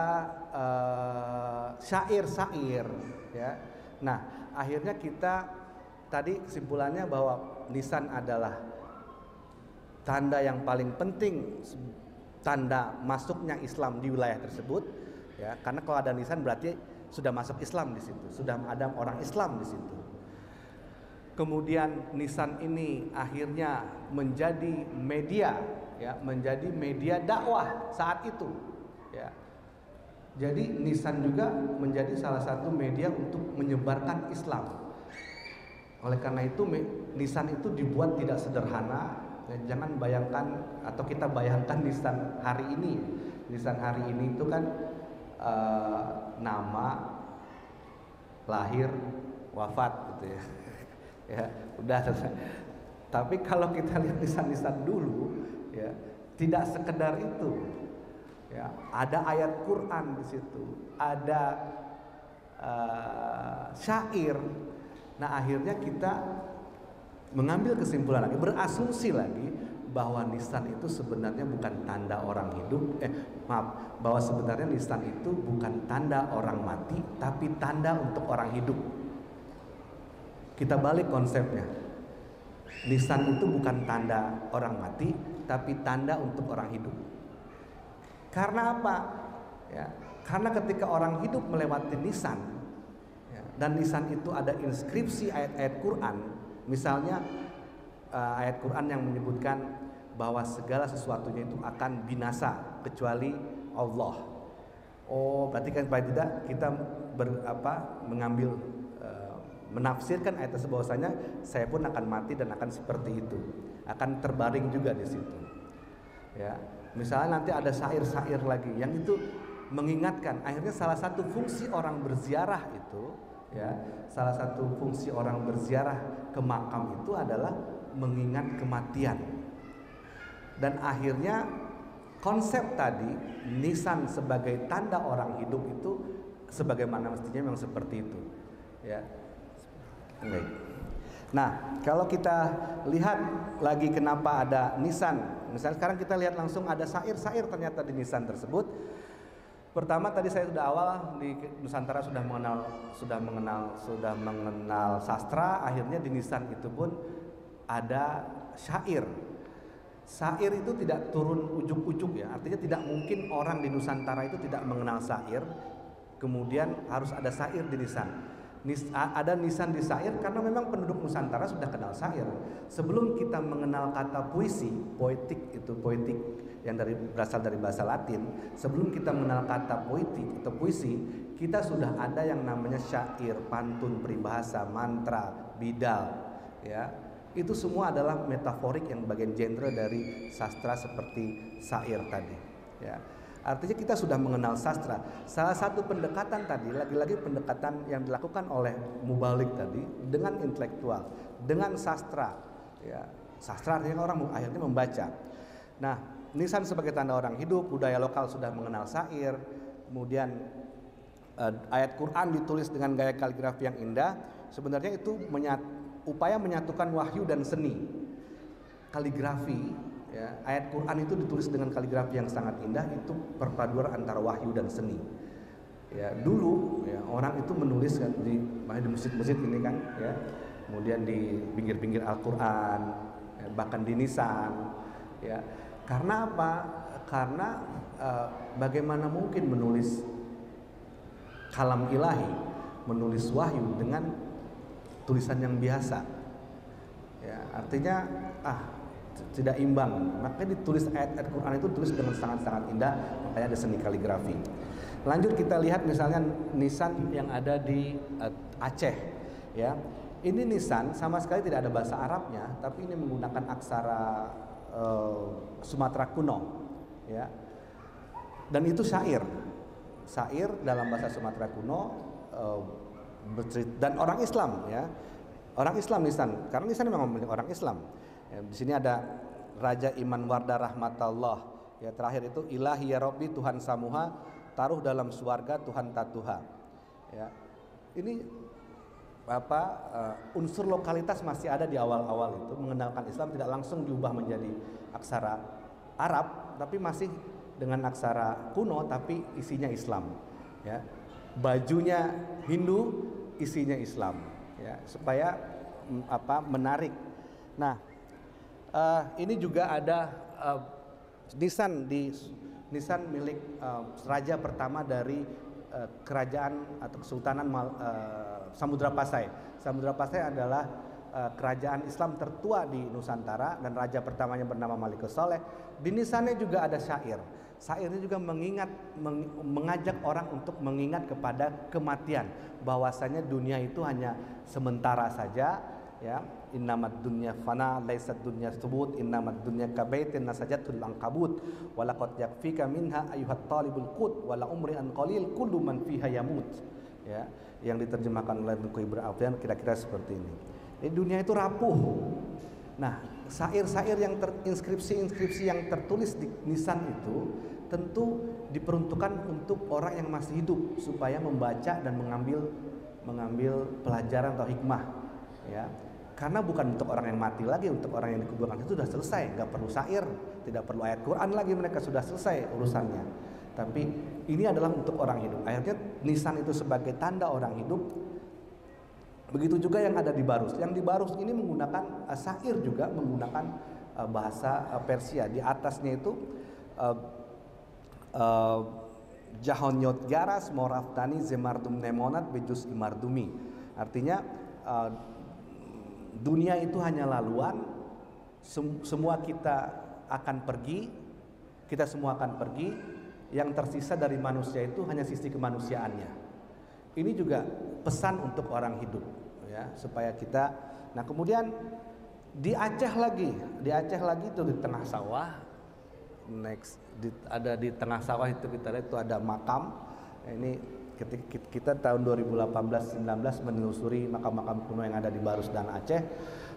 [SPEAKER 2] syair-syair, ya. Nah, akhirnya kita tadi kesimpulannya bahwa nisan adalah tanda yang paling penting, tanda masuknya Islam di wilayah tersebut, ya. Karena kalau ada nisan berarti sudah masuk Islam di situ, sudah ada orang Islam di situ. Kemudian nisan ini akhirnya menjadi media, ya, menjadi media dakwah saat itu, ya. Jadi nisan juga menjadi salah satu media untuk menyebarkan Islam. Oleh karena itu nisan itu dibuat tidak sederhana. Ya, jangan bayangkan atau kita bayangkan nisan hari ini. Nisan hari ini itu kan nama, lahir, wafat gitu ya. Ya, udah selesai. Tapi kalau kita lihat nisan-nisan dulu, ya, tidak sekedar itu. Ya, ada ayat Quran di situ, ada syair. Nah, akhirnya kita mengambil kesimpulan lagi, berasumsi lagi bahwa nisan itu sebenarnya bukan tanda orang hidup, bahwa sebenarnya nisan itu bukan tanda orang mati, tapi tanda untuk orang hidup. Kita balik konsepnya. Nisan itu bukan tanda orang mati, tapi tanda untuk orang hidup. Karena apa? Ya, karena ketika orang hidup melewati nisan, ya, dan nisan itu ada inskripsi ayat-ayat Quran, misalnya ayat Quran yang menyebutkan bahwa segala sesuatunya itu akan binasa kecuali Allah. Oh, berarti kan paling tidak kita mengambil menafsirkan ayat tersebut bahwasanya saya pun akan mati dan akan seperti itu, akan terbaring juga di situ. Ya, misalnya nanti ada syair-syair lagi yang itu mengingatkan. Akhirnya salah satu fungsi orang berziarah itu, ya, salah satu fungsi orang berziarah ke makam itu adalah mengingat kematian. Dan akhirnya konsep tadi nisan sebagai tanda orang hidup itu sebagaimana mestinya memang seperti itu, ya. Baik. Nah, kalau kita lihat lagi kenapa ada nisan. Misalnya sekarang kita lihat langsung ada syair-syair ternyata di nisan tersebut. Pertama tadi saya sudah awal di Nusantara sudah mengenal sastra, akhirnya di nisan itu pun ada syair. Syair itu tidak turun ujuk-ujuk, ya. Artinya tidak mungkin orang di Nusantara itu tidak mengenal syair, kemudian harus ada syair di nisan. Ada nisan di syair karena memang penduduk Nusantara sudah kenal syair. Sebelum kita mengenal kata puisi, poetik yang berasal dari bahasa Latin, sebelum kita mengenal kata poetik atau puisi, kita sudah ada yang namanya syair, pantun, peribahasa, mantra, bidal, ya. Itu semua adalah metaforik yang bagian genre dari sastra seperti syair tadi, ya. Artinya kita sudah mengenal sastra. Salah satu pendekatan tadi, lagi-lagi pendekatan yang dilakukan oleh Mubalik tadi dengan intelektual, dengan sastra, ya. Sastra artinya orang akhirnya membaca. Nah, nisan sebagai tanda orang hidup, budaya lokal sudah mengenal syair, kemudian ayat Quran ditulis dengan gaya kaligrafi yang indah. Sebenarnya itu upaya menyatukan wahyu dan seni. Kaligrafi, ya, ayat Quran itu ditulis dengan kaligrafi yang sangat indah, itu perpaduan antara wahyu dan seni. Ya, dulu ya, orang itu menulis kan di masjid-masjid ini kan, ya. Kemudian di pinggir-pinggir Al-Qur'an, ya, bahkan di nisan, ya. Karena apa? Karena bagaimana mungkin menulis kalam ilahi, menulis wahyu dengan tulisan yang biasa. Ya, artinya tidak imbang. Makanya ditulis ayat-ayat Quran itu tulis dengan sangat-sangat indah, makanya ada seni kaligrafi. Lanjut kita lihat misalnya nisan yang ada di Aceh, ya. Ini nisan sama sekali tidak ada bahasa Arabnya, tapi ini menggunakan aksara Sumatera kuno, ya. Dan itu syair dalam bahasa Sumatera kuno, dan orang Islam, ya. Orang Islam nisan, karena nisan memang orang Islam. Ya, di sini ada Raja Iman Wardah Rahmatullah. Ya, terakhir itu Ilahi ya Rabbi Tuhan Samuha, taruh dalam suarga Tuhan Tatuha. Ya, ini unsur lokalitas masih ada di awal-awal itu, mengenalkan Islam tidak langsung diubah menjadi aksara Arab, tapi masih dengan aksara kuno tapi isinya Islam. Ya, bajunya Hindu, isinya Islam. Ya, supaya menarik. Nah, ini juga ada nisan milik raja pertama dari kerajaan atau Kesultanan Samudra Pasai. Samudra Pasai adalah kerajaan Islam tertua di Nusantara dan raja pertamanya bernama Malikus Saleh. Di nisannya juga ada syair. Syairnya juga mengajak orang untuk mengingat kepada kematian, bahwasanya dunia itu hanya sementara saja, ya. Innamad dunya fana laisad dunya thubut, innamad dunya kabaitin nasajatul ankabut walaqad yakfika minha ayyuhat talibul qut wala umri an qalil kullu man fiha yamut, ya, yang diterjemahkan oleh Tengku Ibnu Afrian kira-kira seperti ini. Dunia itu rapuh. Nah, syair-syair yang inskripsi yang tertulis di nisan itu tentu diperuntukkan untuk orang yang masih hidup supaya membaca dan mengambil pelajaran atau hikmah, ya. Karena bukan untuk orang yang mati lagi, untuk orang yang dikuburkan itu sudah selesai, nggak perlu syair, tidak perlu ayat Quran lagi, mereka sudah selesai urusannya. Tapi ini adalah untuk orang hidup. Akhirnya nisan itu sebagai tanda orang hidup. Begitu juga yang ada di barus. Yang di barus ini menggunakan syair juga, menggunakan bahasa Persia. Di atasnya itu Jahonyot garas moraftani zemardum nemonat bejus imardumi. Artinya dunia itu hanya laluan, semua kita akan pergi, kita semua akan pergi, yang tersisa dari manusia itu hanya sisi kemanusiaannya. Ini juga pesan untuk orang hidup, ya, supaya kita. Nah kemudian di Aceh lagi itu di tengah sawah, ada di tengah sawah itu kita lihat itu ada makam. Ini kita tahun 2018-19 menelusuri makam-makam kuno yang ada di Barus dan Aceh,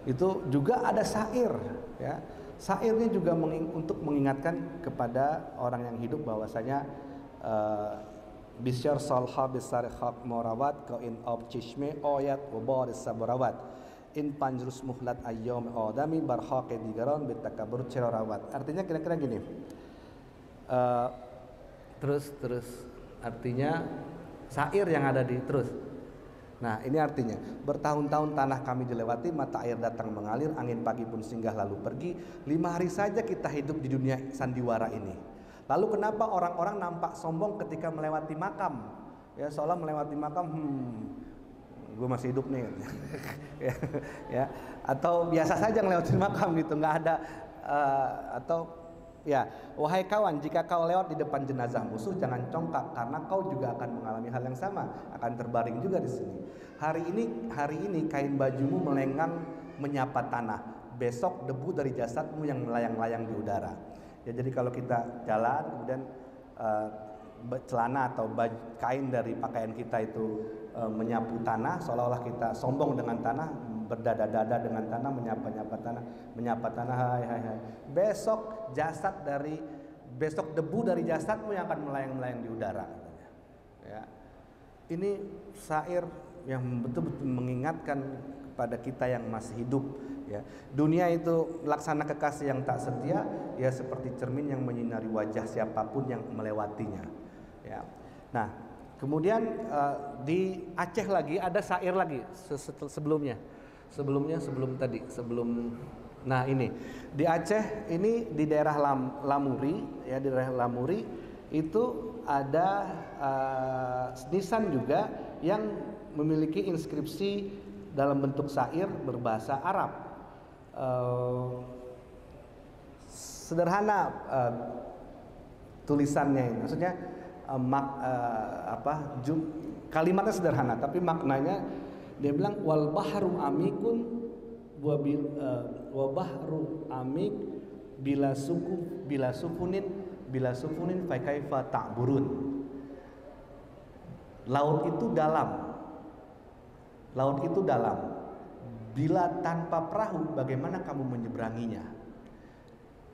[SPEAKER 2] itu juga ada syair, ya. Syairnya juga untuk mengingatkan kepada orang yang hidup bahwasanya bisyar salha besar hak morawat ko in ob cishme oyat wabaris sabarawat in panjrus muhlat ayyom odami barhaqe digaron betakabur cerawat. Artinya kira-kira gini, terus artinya syair yang ada di terus. Nah ini artinya bertahun-tahun tanah kami dilewati, mata air datang mengalir, angin pagi pun singgah lalu pergi. 5 hari saja kita hidup di dunia sandiwara ini. Lalu kenapa orang-orang nampak sombong ketika melewati makam? Ya seolah melewati makam, gue masih hidup nih. Ya, atau biasa saja melewati makam gitu, nggak ada atau ya, wahai kawan, jika kau lewat di depan jenazah musuh, jangan congkak karena kau juga akan mengalami hal yang sama, akan terbaring juga di sini. Hari ini kain bajumu melenggang menyapa tanah. Besok debu dari jasadmu yang melayang-layang di udara. Ya, jadi kalau kita jalan kemudian celana atau kain dari pakaian kita itu menyapu tanah, seolah-olah kita sombong dengan tanah, berdada-dada dengan tanah, menyapa tanah, hai. Besok debu dari jasadmu yang akan melayang-layang di udara. Ya. Ini syair yang betul-betul mengingatkan kepada kita yang masih hidup. Ya. Dunia itu laksana kekasih yang tak setia, ya seperti cermin yang menyinari wajah siapapun yang melewatinya. Ya. Nah, kemudian di Aceh lagi ada syair lagi nah ini di Aceh ini di daerah Lamuri, ya, di daerah Lamuri itu ada nisan juga yang memiliki inskripsi dalam bentuk syair berbahasa Arab. Sederhana tulisannya ini, maksudnya kalimatnya sederhana tapi maknanya dia bilang wal bahru amikun wa bahru amik bila sufunin fa kaifa ta'burun. Laut itu dalam bila tanpa perahu bagaimana kamu menyeberanginya.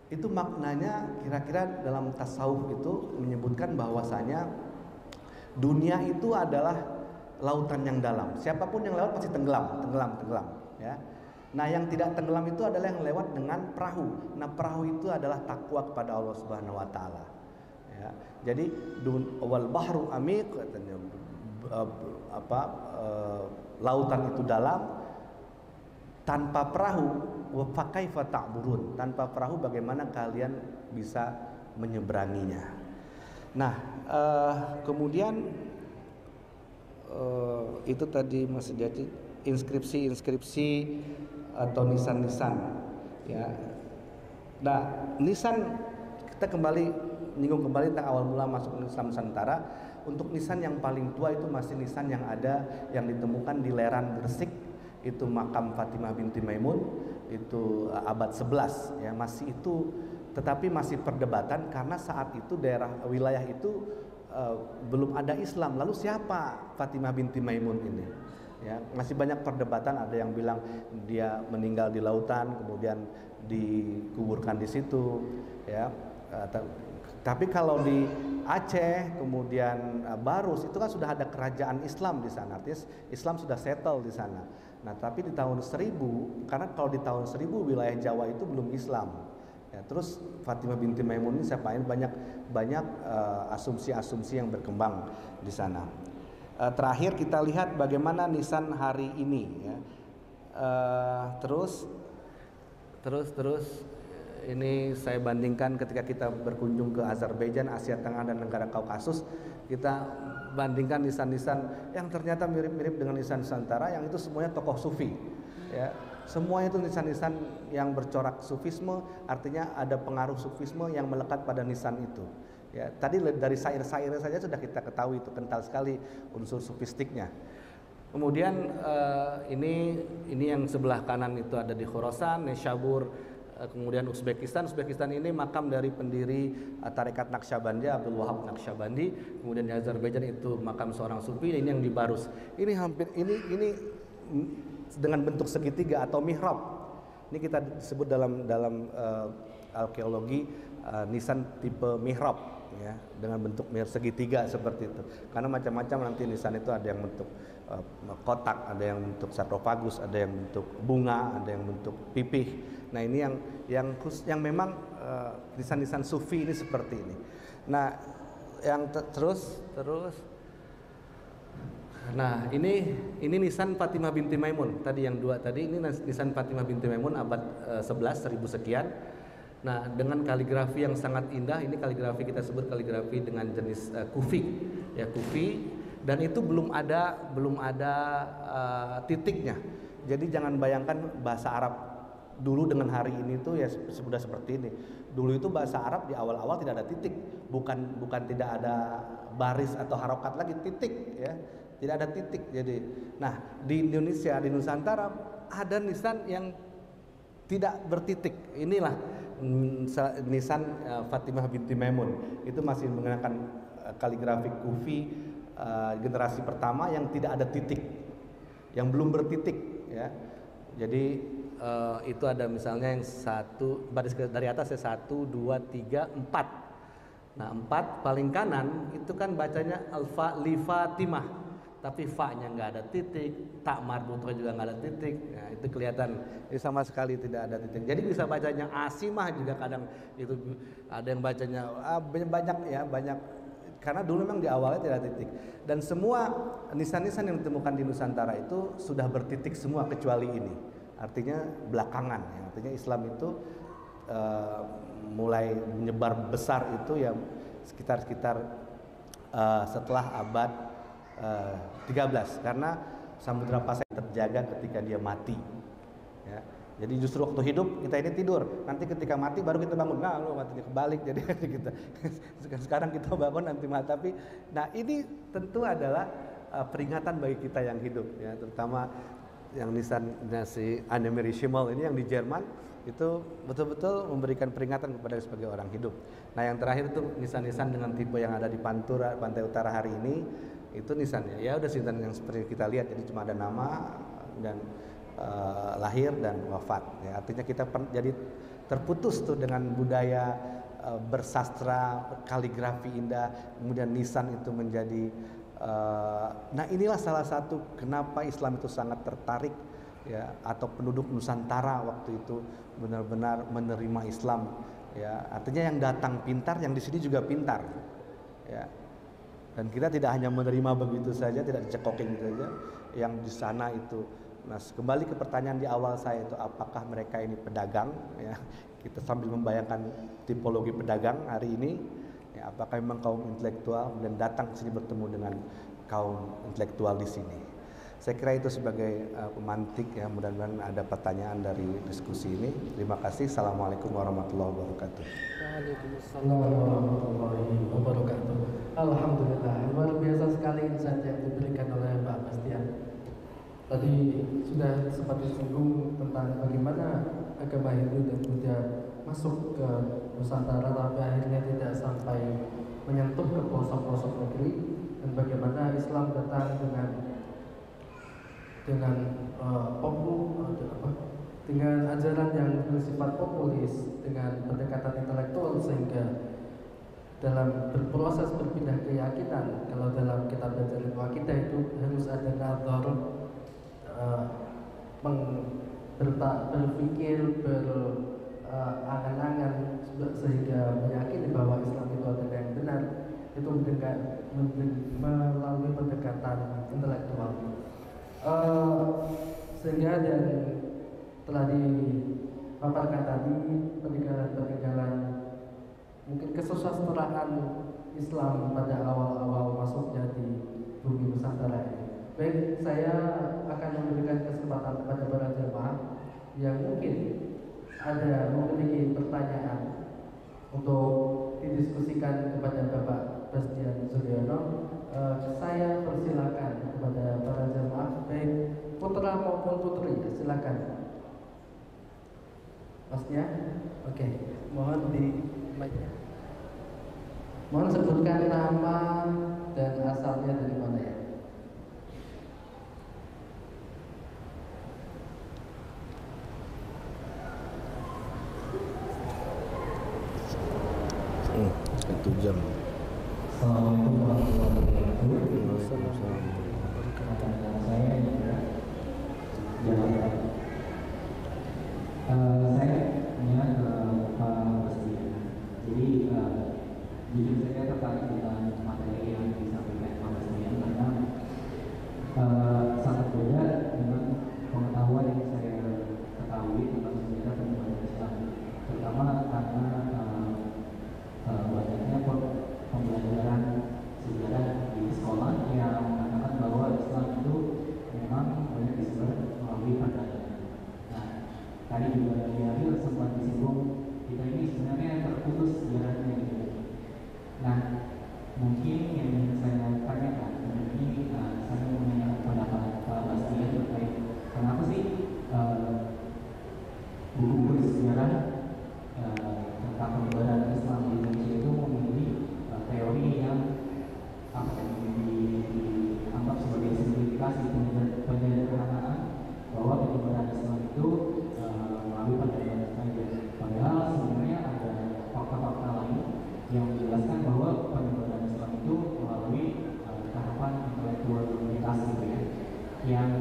[SPEAKER 2] Itu maknanya kira-kira dalam tasawuf itu menyebutkan bahwasanya dunia itu adalah lautan yang dalam. Siapapun yang lewat pasti tenggelam, ya. Nah, yang tidak tenggelam itu adalah yang lewat dengan perahu. Nah, perahu itu adalah takwa kepada Allah Subhanahu wa taala. Ya. Jadi wal bahru amiq katanya lautan itu dalam, tanpa perahu wa fakaifa ta'burun, tanpa perahu bagaimana kalian bisa menyeberanginya. Nah, kemudian itu tadi masih jadi inskripsi atau nisan-nisan, ya. Nah, nisan kita nyinggung kembali tentang awal mula masuk Islam Nusantara. Untuk nisan yang paling tua itu masih nisan yang ditemukan di Leran Gresik, itu makam Fatimah binti Maimun, itu abad 11, ya, masih itu, tetapi masih perdebatan karena saat itu wilayah itu belum ada Islam. Lalu siapa Fatimah binti Maimun ini? Ya, masih banyak perdebatan. Ada yang bilang dia meninggal di lautan, kemudian dikuburkan di situ. Ya, Tapi kalau di Aceh, kemudian Barus itu kan sudah ada kerajaan Islam di sana, artinya Islam sudah settle di sana. Nah, tapi di tahun 1000, karena kalau di tahun 1000 wilayah Jawa itu belum Islam. Ya, terus Fatimah binti Maimun ini saya banyak asumsi-asumsi yang berkembang di sana. Terakhir kita lihat bagaimana nisan hari ini. Ya. Terus ini saya bandingkan ketika kita berkunjung ke Azerbaijan, Asia Tengah dan negara Kaukasus, kita bandingkan nisan-nisan yang ternyata mirip-mirip dengan nisan Nusantara, yang itu semuanya tokoh sufi. Ya, semuanya itu nisan-nisan yang bercorak sufisme, artinya ada pengaruh sufisme yang melekat pada nisan itu. Ya, tadi dari syair-syairnya saja sudah kita ketahui itu kental sekali unsur sufistiknya. Kemudian ini yang sebelah kanan itu ada di Khorasan, Neshabur, kemudian Uzbekistan ini makam dari pendiri tarekat Naqsyabandi, Abdul Wahab Naqsyabandi. Kemudian di Azerbaijan itu makam seorang sufi. Ini yang di Barus. Ini hampir ini dengan bentuk segitiga atau mihrab. Ini kita sebut dalam arkeologi nisan tipe mihrab, ya, dengan bentuk segitiga seperti itu. Karena macam-macam nanti nisan itu ada yang bentuk kotak, ada yang bentuk sarkofagus, ada yang bentuk bunga, ada yang bentuk pipih. Nah, ini yang memang nisan-nisan sufi ini seperti ini. Nah, yang terus nah, ini nisan Fatimah binti Maimun. Tadi yang dua tadi, ini nisan Fatimah binti Maimun abad 11, 1000 sekian. Nah, dengan kaligrafi yang sangat indah. Ini kaligrafi kita sebut kaligrafi dengan jenis kufi, ya, kufi. Dan itu belum ada titiknya. Jadi jangan bayangkan bahasa Arab dulu dengan hari ini tuh ya sudah seperti ini. Dulu itu bahasa Arab di awal-awal tidak ada titik, bukan tidak ada baris atau harokat lagi, titik, ya, tidak ada titik. Jadi, nah, di Indonesia, di Nusantara ada nisan yang tidak bertitik. Inilah nisan Fatimah binti Maimun. Itu masih menggunakan kaligrafi kufi generasi pertama yang tidak ada titik, yang belum bertitik, ya. Jadi itu ada misalnya yang satu baris dari atas ya, 1, 2, 3, 4. Nah, 4 paling kanan itu kan bacanya alfa li Fatimah, tapi fa-nya nggak ada titik, tak marbutnya juga nggak ada titik. Nah, itu kelihatan ini sama sekali tidak ada titik. Jadi bisa bacanya Asimah juga, kadang itu ada yang bacanya banyak. Karena dulu memang di awalnya tidak ada titik. Dan semua nisan-nisan yang ditemukan di Nusantara itu sudah bertitik semua kecuali ini. Artinya belakangan, ya. Artinya Islam itu mulai menyebar besar itu ya sekitar setelah abad 13, karena Samudra Pasai terjaga ketika dia mati, ya. Jadi justru waktu hidup kita ini tidur, nanti ketika mati baru kita bangun. Nah, lu matinya kebalik, jadi kita sekarang kita bangun nanti mati. Tapi nah, ini tentu adalah peringatan bagi kita yang hidup, ya, terutama yang nisannya si Annemere Schimmel ini yang di Jerman itu betul-betul memberikan peringatan kepada sebagai orang hidup. Nah, yang terakhir itu nisan-nisan dengan tipe yang ada di Pantura, pantai utara hari ini, itu nisannya ya udah nisan yang seperti kita lihat, jadi cuma ada nama dan lahir dan wafat, ya. Artinya kita jadi terputus tuh dengan budaya bersastra, kaligrafi indah, kemudian nisan itu menjadi nah, inilah salah satu kenapa Islam itu sangat tertarik, ya, atau penduduk Nusantara waktu itu benar-benar menerima Islam, ya. Artinya yang datang pintar, yang di sini juga pintar, ya. Dan kita tidak hanya menerima begitu saja, tidak dicekokin gitu saja, yang di sana itu. Nah, kembali ke pertanyaan di awal saya itu, apakah mereka ini pedagang, ya? Kita sambil membayangkan tipologi pedagang hari ini, ya, apakah memang kaum intelektual dan datang ke sini bertemu dengan kaum intelektual di sini. Saya kira itu sebagai pemantik, ya. Mudah-mudahan ada pertanyaan dari diskusi ini. Terima kasih. Assalamualaikum warahmatullahi wabarakatuh.
[SPEAKER 1] Waalaikumsalam warahmatullahi wabarakatuh. Alhamdulillah, luar biasa sekali insight yang diberikan oleh Pak Bastian. Tadi sudah sempat disinggung tentang bagaimana agama Hindu dan Buddha masuk ke Nusantara tapi akhirnya tidak sampai menyentuh ke pelosok-pelosok negeri, dan bagaimana Islam datang dengan dengan ajaran yang bersifat populis, dengan pendekatan intelektual, sehingga dalam berproses berpindah keyakinan, kalau dalam kita belajar ilmu akidah itu harus ada nazar, berpikir, berangan-angan, sehingga meyakini bahwa Islam itu adalah yang benar, itu melalui pendekatan intelektual. Sehingga dan telah dipaparkan tadi peninggalan mungkin kesusastraan Islam pada awal-awal masuknya di bumi Nusantara ini. Baik, saya akan memberikan kesempatan kepada para jemaah yang mungkin ada memiliki pertanyaan untuk didiskusikan kepada Bapak Bastian Suryono. Saya persilakan kepada para jemaah, baik putra maupun putri, silakan. Masnya, oke. Mohon di mic-nya. Mohon sebutkan nama dan asalnya dari mana ya.
[SPEAKER 2] Satu jam.
[SPEAKER 3] Assalamualaikum warahmatullahi wabarakatuh. Saya Jalan. Saya punya Pak Bastian. Jadi jujur saya tertarik dengan materi yang disampaikan Pak Bastian karena sangat beda dengan pengetahuan yang saya ketahui tentang sejarah penyebaran Islam, terutama karena banyaknya pembelajaran sejarah di sekolah yang mengatakan bahwa Islam itu memang banyak disebar melalui peradaban. Nah, tadi juga di akhir sempat disinggung kita ini sebenarnya terputus sejarahnya gitu. Nah, mungkin yang saya tanyakan ini saya mau menanyakan pendapat Pak Bastian terkait kenapa sih buku-buku sejarah tentang penyebaran Islam di Indonesia itu memilih teori yang dianggap sebagai simplifikasi penyederhanaan bahwa penyebaran Islam itu melalui peradaban saja. Padahal sebenarnya ada fakta-fakta lain yang menjelaskan bahwa penyebaran Islam itu melalui tahapan intelektualitas gitu ya. Yang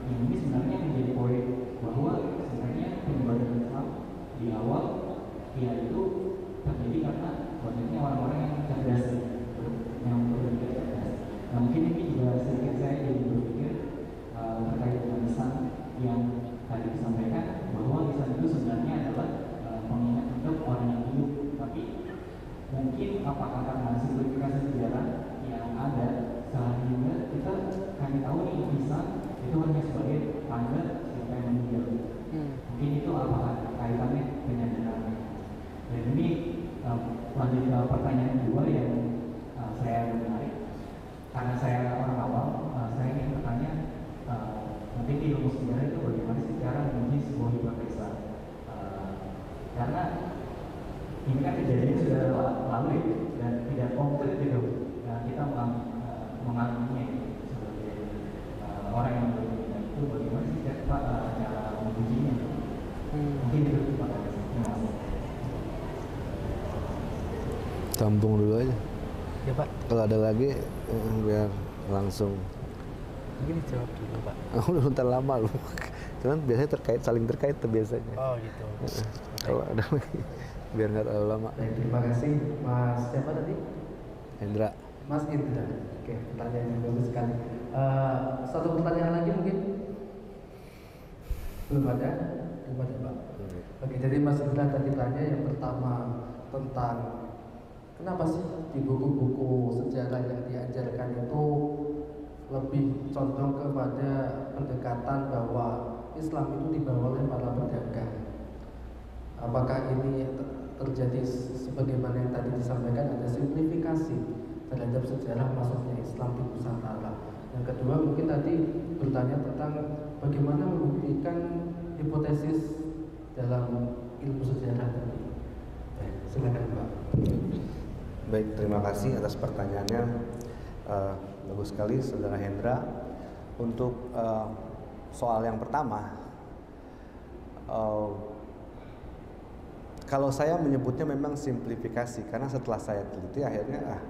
[SPEAKER 3] ini sebenarnya menjadi poin bahwa sebenarnya penyebaran Islam di awal ya itu terjadi karena banyaknya orang-orang yang cerdas, yang berpikir cerdas. Nah, mungkin ini juga sedikit saya jadi berpikir terkait dengan lisan yang tadi disampaikan bahwa lisan itu sebenarnya adalah pengingat untuk orang yang hidup, tapi mungkin apakah karena simplifikasi sejarah yang ada sehingga kita hanya tahu nih lisan itu hanya sebagai tanda siapa yang meninggal. Mungkin itu apakah kaitannya dengan sejarah. Dan ini lanjut ke pertanyaan kedua yang saya menarik karena saya orang awam, saya ingin bertanya mungkin di ilmu sejarah itu bagaimana sih cara menguji sebuah hipotesa, karena ini kan kejadian sudah lalu ya, dan tidak konkret gitu. Nah, kita mengalaminya sebagai orang yang berbeda itu bagaimana sih cara mengujinya? Mungkin itu terima kasih.
[SPEAKER 2] Tampung dulu aja.
[SPEAKER 1] Ya Pak.
[SPEAKER 2] Kalau ada lagi biar langsung.
[SPEAKER 1] Mungkin dijawab dulu Pak.
[SPEAKER 2] Udah bentar lama loh. Cuman biasanya saling terkait tuh biasanya.
[SPEAKER 1] Oh gitu.
[SPEAKER 2] Kalau ada lagi biar nggak terlalu lama.
[SPEAKER 1] Baik, terima kasih Mas siapa tadi?
[SPEAKER 2] Hendra.
[SPEAKER 1] Mas Indra. Oke, pertanyaan yang bagus sekali. Satu pertanyaan lagi mungkin? Belum ada Pak. Oke, jadi Mas Indra tadi tanya yang pertama tentang kenapa sih di buku-buku sejarah yang diajarkan itu lebih condong kepada pendekatan bahwa Islam itu dibawa oleh para pedagang. Apakah ini terjadi sebagaimana yang tadi disampaikan, ada simplifikasi terhadap sejarah masuknya Islam di Nusantara. Yang kedua mungkin tadi bertanya tentang bagaimana membuktikan hipotesis dalam ilmu sejarah tadi. Baik, silakan Pak.
[SPEAKER 2] Baik, terima kasih atas pertanyaannya. Bagus sekali Saudara Hendra. Untuk soal yang pertama, uh, kalau saya menyebutnya memang simplifikasi, karena setelah saya teliti akhirnya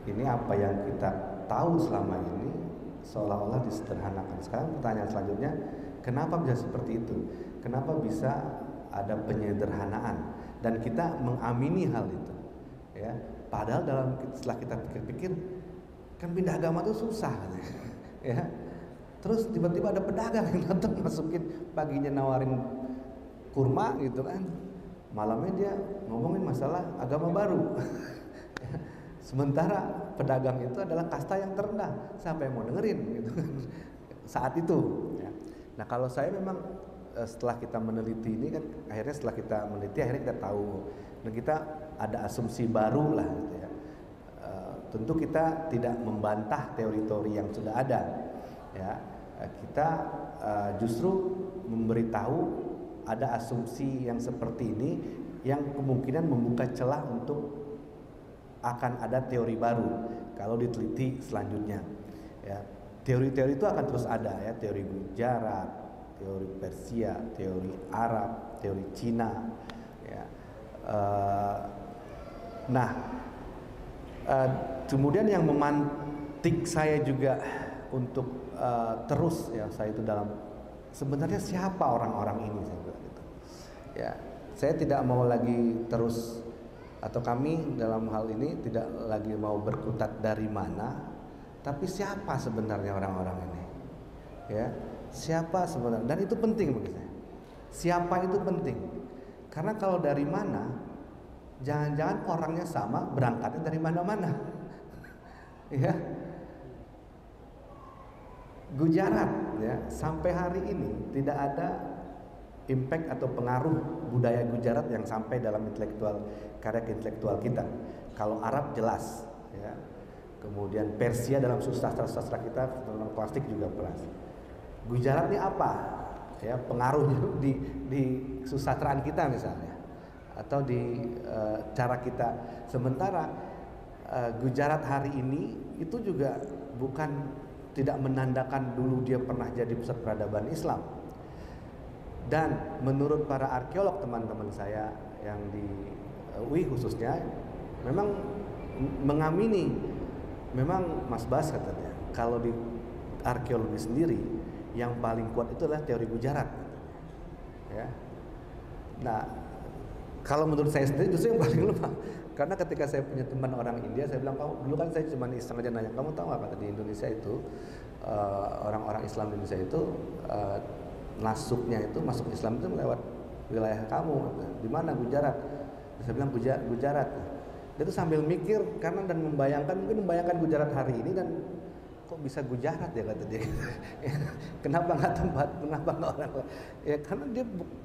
[SPEAKER 2] ini apa yang kita tahu selama ini seolah-olah disederhanakan. Sekarang pertanyaan selanjutnya, kenapa bisa seperti itu? Kenapa bisa ada penyederhanaan dan kita mengamini hal itu? Ya, padahal setelah kita pikir-pikir, kan pindah agama itu susah, ya. Terus tiba-tiba ada pedagang yang datang masukin, paginya nawarin kurma gitu kan, malamnya dia ngomongin masalah agama baru. Sementara pedagang itu adalah kasta yang terendah, siapa yang mau dengerin gitu kan saat itu ya. Nah, kalau saya memang setelah kita meneliti ini kan, akhirnya setelah kita meneliti akhirnya kita tahu, dan kita ada asumsi baru lah gitu ya. Tentu kita tidak membantah teori-teori yang sudah ada ya. Kita justru memberitahu ada asumsi yang seperti ini yang kemungkinan membuka celah untuk akan ada teori baru kalau diteliti selanjutnya ya. Teori-teori itu akan terus ada ya, teori Gujarat, teori Persia, teori Arab, teori Cina ya. Kemudian yang memantik saya juga untuk terus ya, saya itu dalam sebenarnya siapa orang-orang ini, saya bilang gitu ya. Saya tidak mau lagi terus, atau kami dalam hal ini tidak lagi mau berkutat dari mana, tapi siapa sebenarnya orang-orang ini ya, siapa sebenarnya. Dan itu penting bagi saya, siapa itu penting, karena kalau dari mana, jangan-jangan orangnya sama, berangkatnya dari mana-mana. Ya, Gujarat ya, sampai hari ini tidak ada impact atau pengaruh budaya Gujarat yang sampai dalam karya intelektual kita. Kalau Arab jelas ya. Kemudian Persia dalam sastra kita, dalam klasik juga jelas. Gujarat ini apa? Ya, pengaruhnya di susastraan kita misalnya, atau di cara kita. Sementara Gujarat hari ini itu juga bukan tidak menandakan dulu dia pernah jadi pusat peradaban Islam. Dan menurut para arkeolog teman-teman saya yang di UI khususnya, memang mengamini, memang Mas Bas katanya, kalau di arkeologi sendiri yang paling kuat itu adalah teori Gujarat ya. Nah, kalau menurut saya sendiri justru yang paling lemah, karena ketika saya punya teman orang India, saya bilang, "Kau dulu kan saya cuma iseng aja nanya, kamu tahu nggak kata di Indonesia itu orang-orang Islam di Indonesia itu masuk Islam itu lewat wilayah kamu, di mana? Gujarat." Saya bilang Gujarat. Dia tuh sambil mikir karena dan membayangkan Gujarat hari ini, dan kok bisa Gujarat ya kata dia. Kenapa nggak orang? Ya karena dia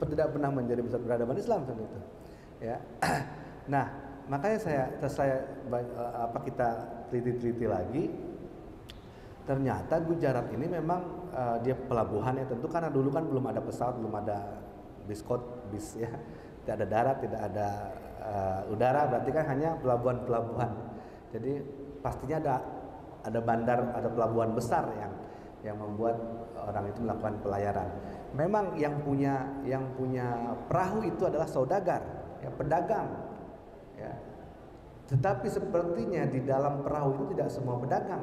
[SPEAKER 2] tidak pernah menjadi pusat peradaban Islam saat itu. Ya. Nah, makanya kita teliti lagi. Ternyata Gujarat ini memang dia pelabuhannya, tentu karena dulu kan belum ada pesawat, belum ada bis ya, tidak ada darat, tidak ada udara, berarti kan hanya pelabuhan. Jadi pastinya ada bandar, ada pelabuhan besar yang membuat orang itu melakukan pelayaran. Memang yang punya perahu itu adalah saudagar, ya, pedagang, ya. Tetapi sepertinya di dalam perahu itu tidak semua pedagang.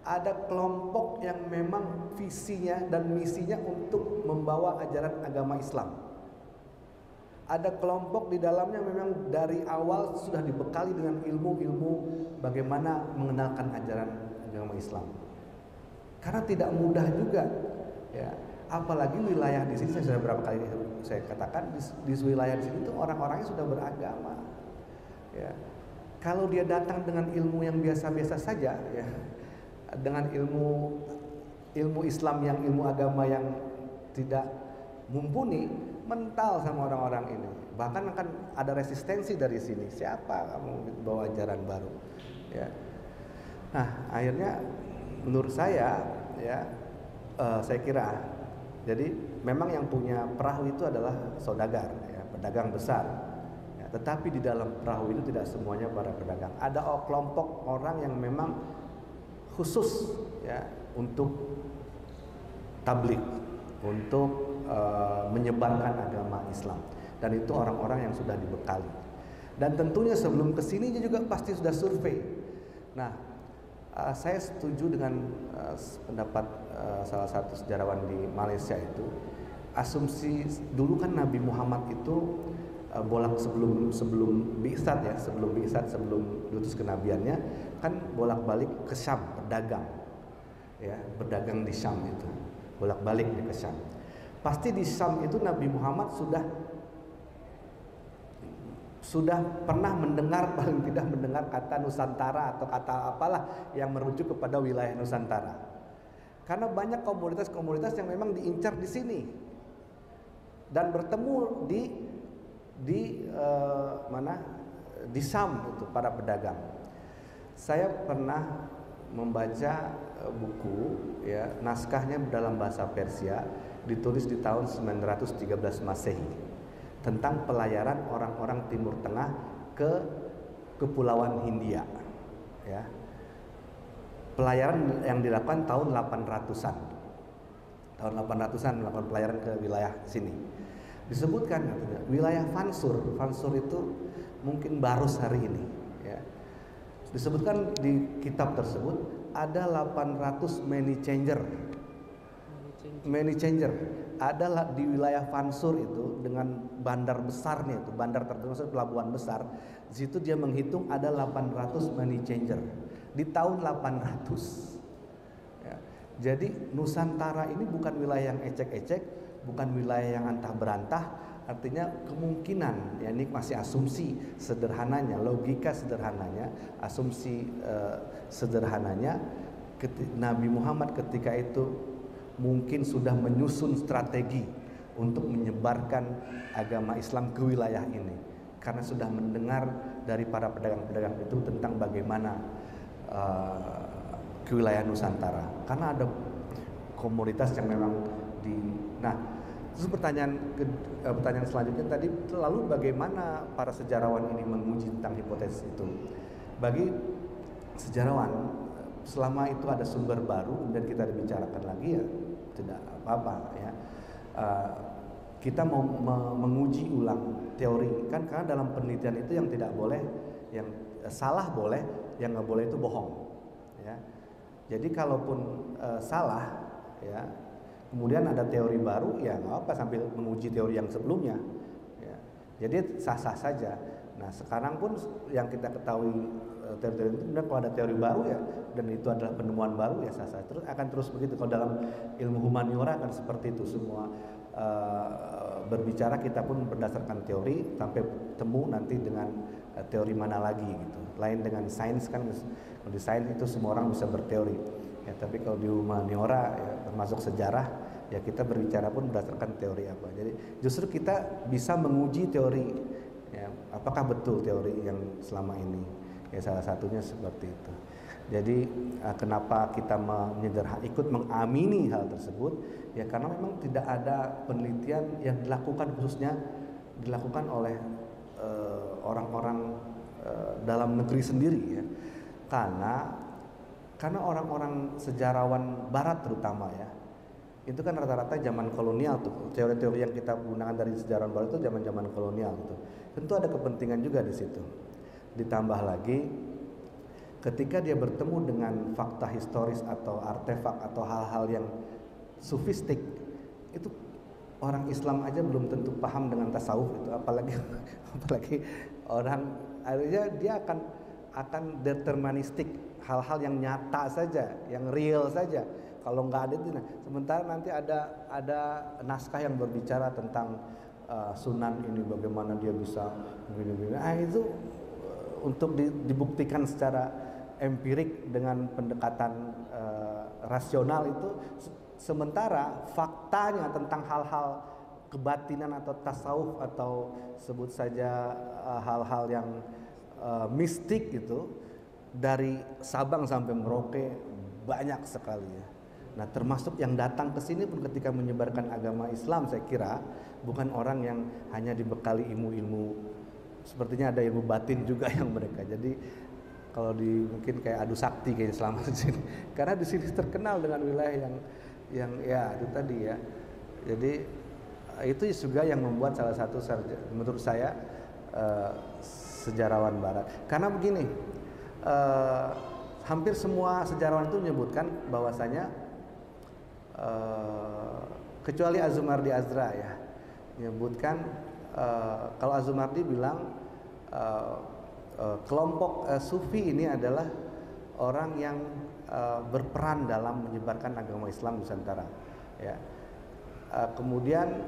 [SPEAKER 2] Ada kelompok yang memang visinya dan misinya untuk membawa ajaran agama Islam. Ada kelompok di dalamnya memang dari awal sudah dibekali dengan ilmu-ilmu bagaimana mengenalkan ajaran agama Islam. Karena tidak mudah juga, ya. Apalagi wilayah di sini, saya sudah berapa kali saya katakan, di wilayah di sini itu orang-orangnya sudah beragama. Ya. Kalau dia datang dengan ilmu yang biasa-biasa saja, ya, dengan ilmu Islam yang ilmu agama yang tidak mumpuni, mental sama orang-orang ini. Bahkan akan ada resistensi dari sini. Siapa kamu bawa ajaran baru? Ya. Nah, akhirnya menurut saya, ya, saya kira, jadi memang yang punya perahu itu adalah saudagar, ya, pedagang besar. Ya, tetapi di dalam perahu itu tidak semuanya para pedagang. Ada kelompok orang yang memang khusus, ya, untuk tablik, untuk menyebarkan agama Islam, dan itu orang-orang yang sudah dibekali. Dan tentunya sebelum kesini dia juga pasti sudah survei. Nah, saya setuju dengan pendapat salah satu sejarawan di Malaysia itu. Asumsi dulu kan Nabi Muhammad itu bolak sebelum bi'tsat ya, sebelum diutus kenabiannya kan bolak-balik ke Syam berdagang. Ya, berdagang di Syam itu. Bolak-balik ke Syam. Pasti di Syam itu Nabi Muhammad sudah pernah mendengar, paling tidak mendengar kata Nusantara atau kata apalah yang merujuk kepada wilayah Nusantara. Karena banyak komunitas-komunitas yang memang diincar di sini dan bertemu di Syam itu para pedagang. Saya pernah membaca buku ya, naskahnya dalam bahasa Persia, ditulis di tahun 913 Masehi, tentang pelayaran orang-orang Timur Tengah ke Kepulauan Hindia ya. Pelayaran yang dilakukan tahun 800-an. Tahun 800-an melakukan pelayaran ke wilayah sini. Disebutkan katanya wilayah Fansur itu mungkin baru hari ini ya. Disebutkan di kitab tersebut ada 800 money changer adalah di wilayah Fansur itu, dengan bandar besarnya itu, bandar termasuk pelabuhan besar. Di situ dia menghitung ada 800 money changer di tahun 800 ya. Jadi Nusantara ini bukan wilayah yang ecek-ecek, bukan wilayah yang antah berantah. Artinya kemungkinan, ya ini masih asumsi sederhananya, logika sederhananya, asumsi sederhananya, Nabi Muhammad ketika itu mungkin sudah menyusun strategi untuk menyebarkan agama Islam ke wilayah ini, karena sudah mendengar dari para pedagang-pedagang itu tentang bagaimana ke wilayah Nusantara, karena ada komunitas yang memang di. Nah, terus pertanyaan selanjutnya tadi, lalu bagaimana para sejarawan ini menguji tentang hipotesis itu? Bagi sejarawan, selama itu ada sumber baru dan kita dibicarakan lagi ya tidak apa-apa ya. Kita mau menguji ulang teori kan, karena dalam penelitian itu yang tidak boleh, yang salah boleh, yang nggak boleh itu bohong ya. Jadi kalaupun salah ya, kemudian ada teori baru ya nggak apa, sambil menguji teori yang sebelumnya ya. Jadi sah-sah saja. Nah sekarang pun yang kita ketahui teori-teori itu, kemudian kalau ada teori baru ya, dan itu adalah penemuan baru ya sah-sah, terus akan terus begitu. Kalau dalam ilmu humaniora akan seperti itu semua, berbicara kita pun berdasarkan teori sampai temu nanti dengan teori mana lagi gitu. Lain dengan sains kan, kalau di sains itu semua orang bisa berteori ya, tapi kalau di humaniora ya, termasuk sejarah ya, kita berbicara pun berdasarkan teori apa. Jadi justru kita bisa menguji teori ya, apakah betul teori yang selama ini ya, salah satunya seperti itu. Jadi kenapa kita ikut mengamini hal tersebut ya, karena memang tidak ada penelitian yang dilakukan, khususnya dilakukan oleh orang-orang dalam negeri sendiri ya, karena orang-orang sejarawan barat terutama ya, itu kan rata-rata zaman kolonial tuh, teori-teori yang kita gunakan dari sejarawan barat itu zaman-zaman kolonial gitu. Tentu ada kepentingan juga di situ. Ditambah lagi ketika dia bertemu dengan fakta historis atau artefak atau hal-hal yang sufistik, itu orang Islam aja belum tentu paham dengan tasawuf itu, apalagi orang, akhirnya dia akan deterministik, hal-hal yang nyata saja, yang real saja. Kalau nggak ada itu, nah, sementara nanti ada naskah yang berbicara tentang Sunan ini bagaimana dia bisa begini-begini. Itu untuk dibuktikan secara empirik dengan pendekatan rasional itu, sementara faktanya tentang hal-hal kebatinan atau tasawuf atau sebut saja hal-hal yang mistik itu, dari Sabang sampai Merauke banyak sekali ya. Nah, termasuk yang datang ke sini pun ketika menyebarkan agama Islam, saya kira bukan orang yang hanya dibekali ilmu-ilmu, sepertinya ada ilmu batin juga yang mereka. Jadi kalau mungkin kayak adu sakti kayaknya selama di sini, karena di sini terkenal dengan wilayah yang ya itu tadi ya, Jadi itu juga yang membuat salah satu menurut saya sejarawan Barat. Karena begini, hampir semua sejarawan itu menyebutkan bahwasanya kecuali Azumardi Azra ya, menyebutkan kalau Azumardi bilang kelompok Sufi ini adalah orang yang berperan dalam menyebarkan agama Islam Nusantara. Ya. Kemudian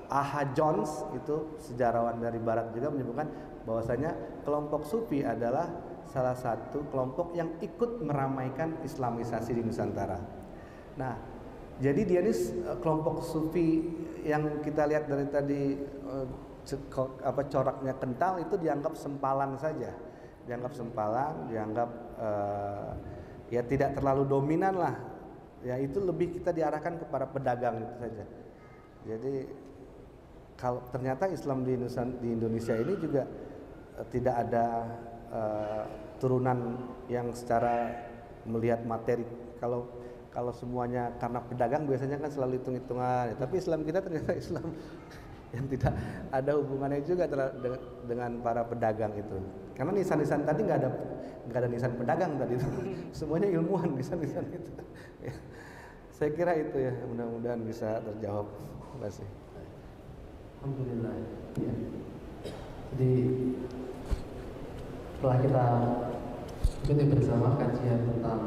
[SPEAKER 2] A.H. Jones itu sejarawan dari Barat juga menyebutkan bahwasanya kelompok Sufi adalah salah satu kelompok yang ikut meramaikan Islamisasi di Nusantara. Nah, jadi dia ini kelompok Sufi yang kita lihat dari tadi coraknya kental itu dianggap sempalan saja, dianggap ya tidak terlalu dominan lah. Ya itu lebih kita diarahkan kepada pedagang itu saja. Jadi kalau ternyata Islam di Indonesia ini juga tidak ada turunan yang secara melihat materi. Kalau semuanya karena pedagang biasanya kan selalu hitung-hitungan. Tapi Islam kita ternyata Islam yang tidak ada hubungannya juga dengan para pedagang itu. Karena nisan-nisan tadi nggak ada nisan pedagang tadi itu. Semuanya ilmuwan nisan-nisan itu. Ya. Saya kira itu ya, mudah-mudahan bisa terjawab. Terima kasih.
[SPEAKER 1] Alhamdulillah. Ya. Jadi setelah kita ikuti bersama kajian tentang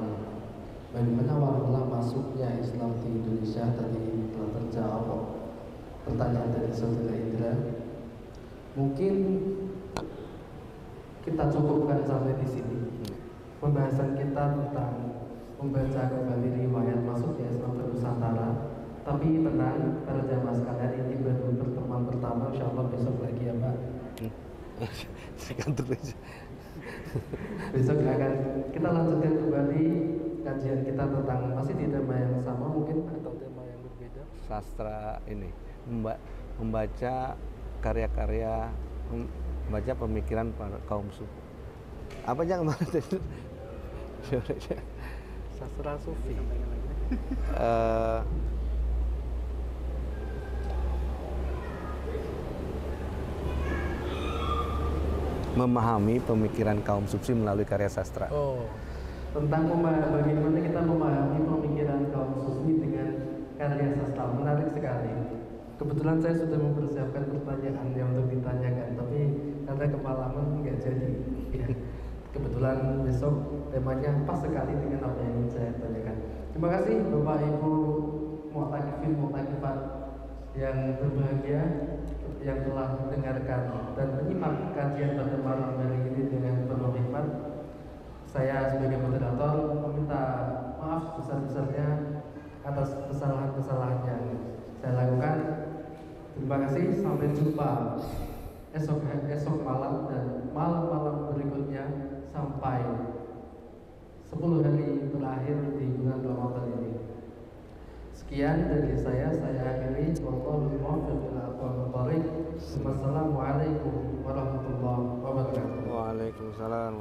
[SPEAKER 1] bagaimana awal masuknya Islam di Indonesia, tadi telah terjawab pertanyaan dari saudara Indra. Mungkin kita cukupkan sampai di sini pembahasan kita tentang membaca kembali riwayat masuknya Islam ke Nusantara. Tapi tenang, para jamaah sekalian, ini baru pertemuan pertama. Insyaallah besok lagi ya Pak. Besok akan kita lanjutkan kembali kajian kita tentang masih di tema yang sama mungkin atau tema yang berbeda.
[SPEAKER 2] Sastra ini membaca karya-karya, membaca pemikiran para kaum sufi. Apa aja kemarin itu?
[SPEAKER 1] Sastra sufi.
[SPEAKER 2] Memahami pemikiran kaum sufi melalui karya sastra.
[SPEAKER 1] Oh, tentang bagaimana kita memahami pemikiran kaum sufi dengan karya sastra. Menarik sekali. Kebetulan saya sudah mempersiapkan pertanyaan yang untuk ditanyakan, tapi karena kemalaman nggak jadi. Ya. Kebetulan besok temanya pas sekali dengan apa yang ingin saya tanyakan. Terima kasih Bapak Ibu mu'takifat yang berbahagia, yang telah mendengarkan dan menyimak kajian pada malam hari ini dengan penuh hikmat. Saya sebagai moderator meminta maaf sebesar-besarnya atas kesalahan-kesalahan yang saya lakukan. Terima kasih, sampai jumpa esok malam dan malam-malam berikutnya sampai 10 hari terakhir di bulan Ramadan ini. Sekian dari saya akhiri. Wallahu muwaffiq ila aqwamit thoriq. Wassalamualaikum warahmatullahi wabarakatuh.
[SPEAKER 2] Waalaikumsalam.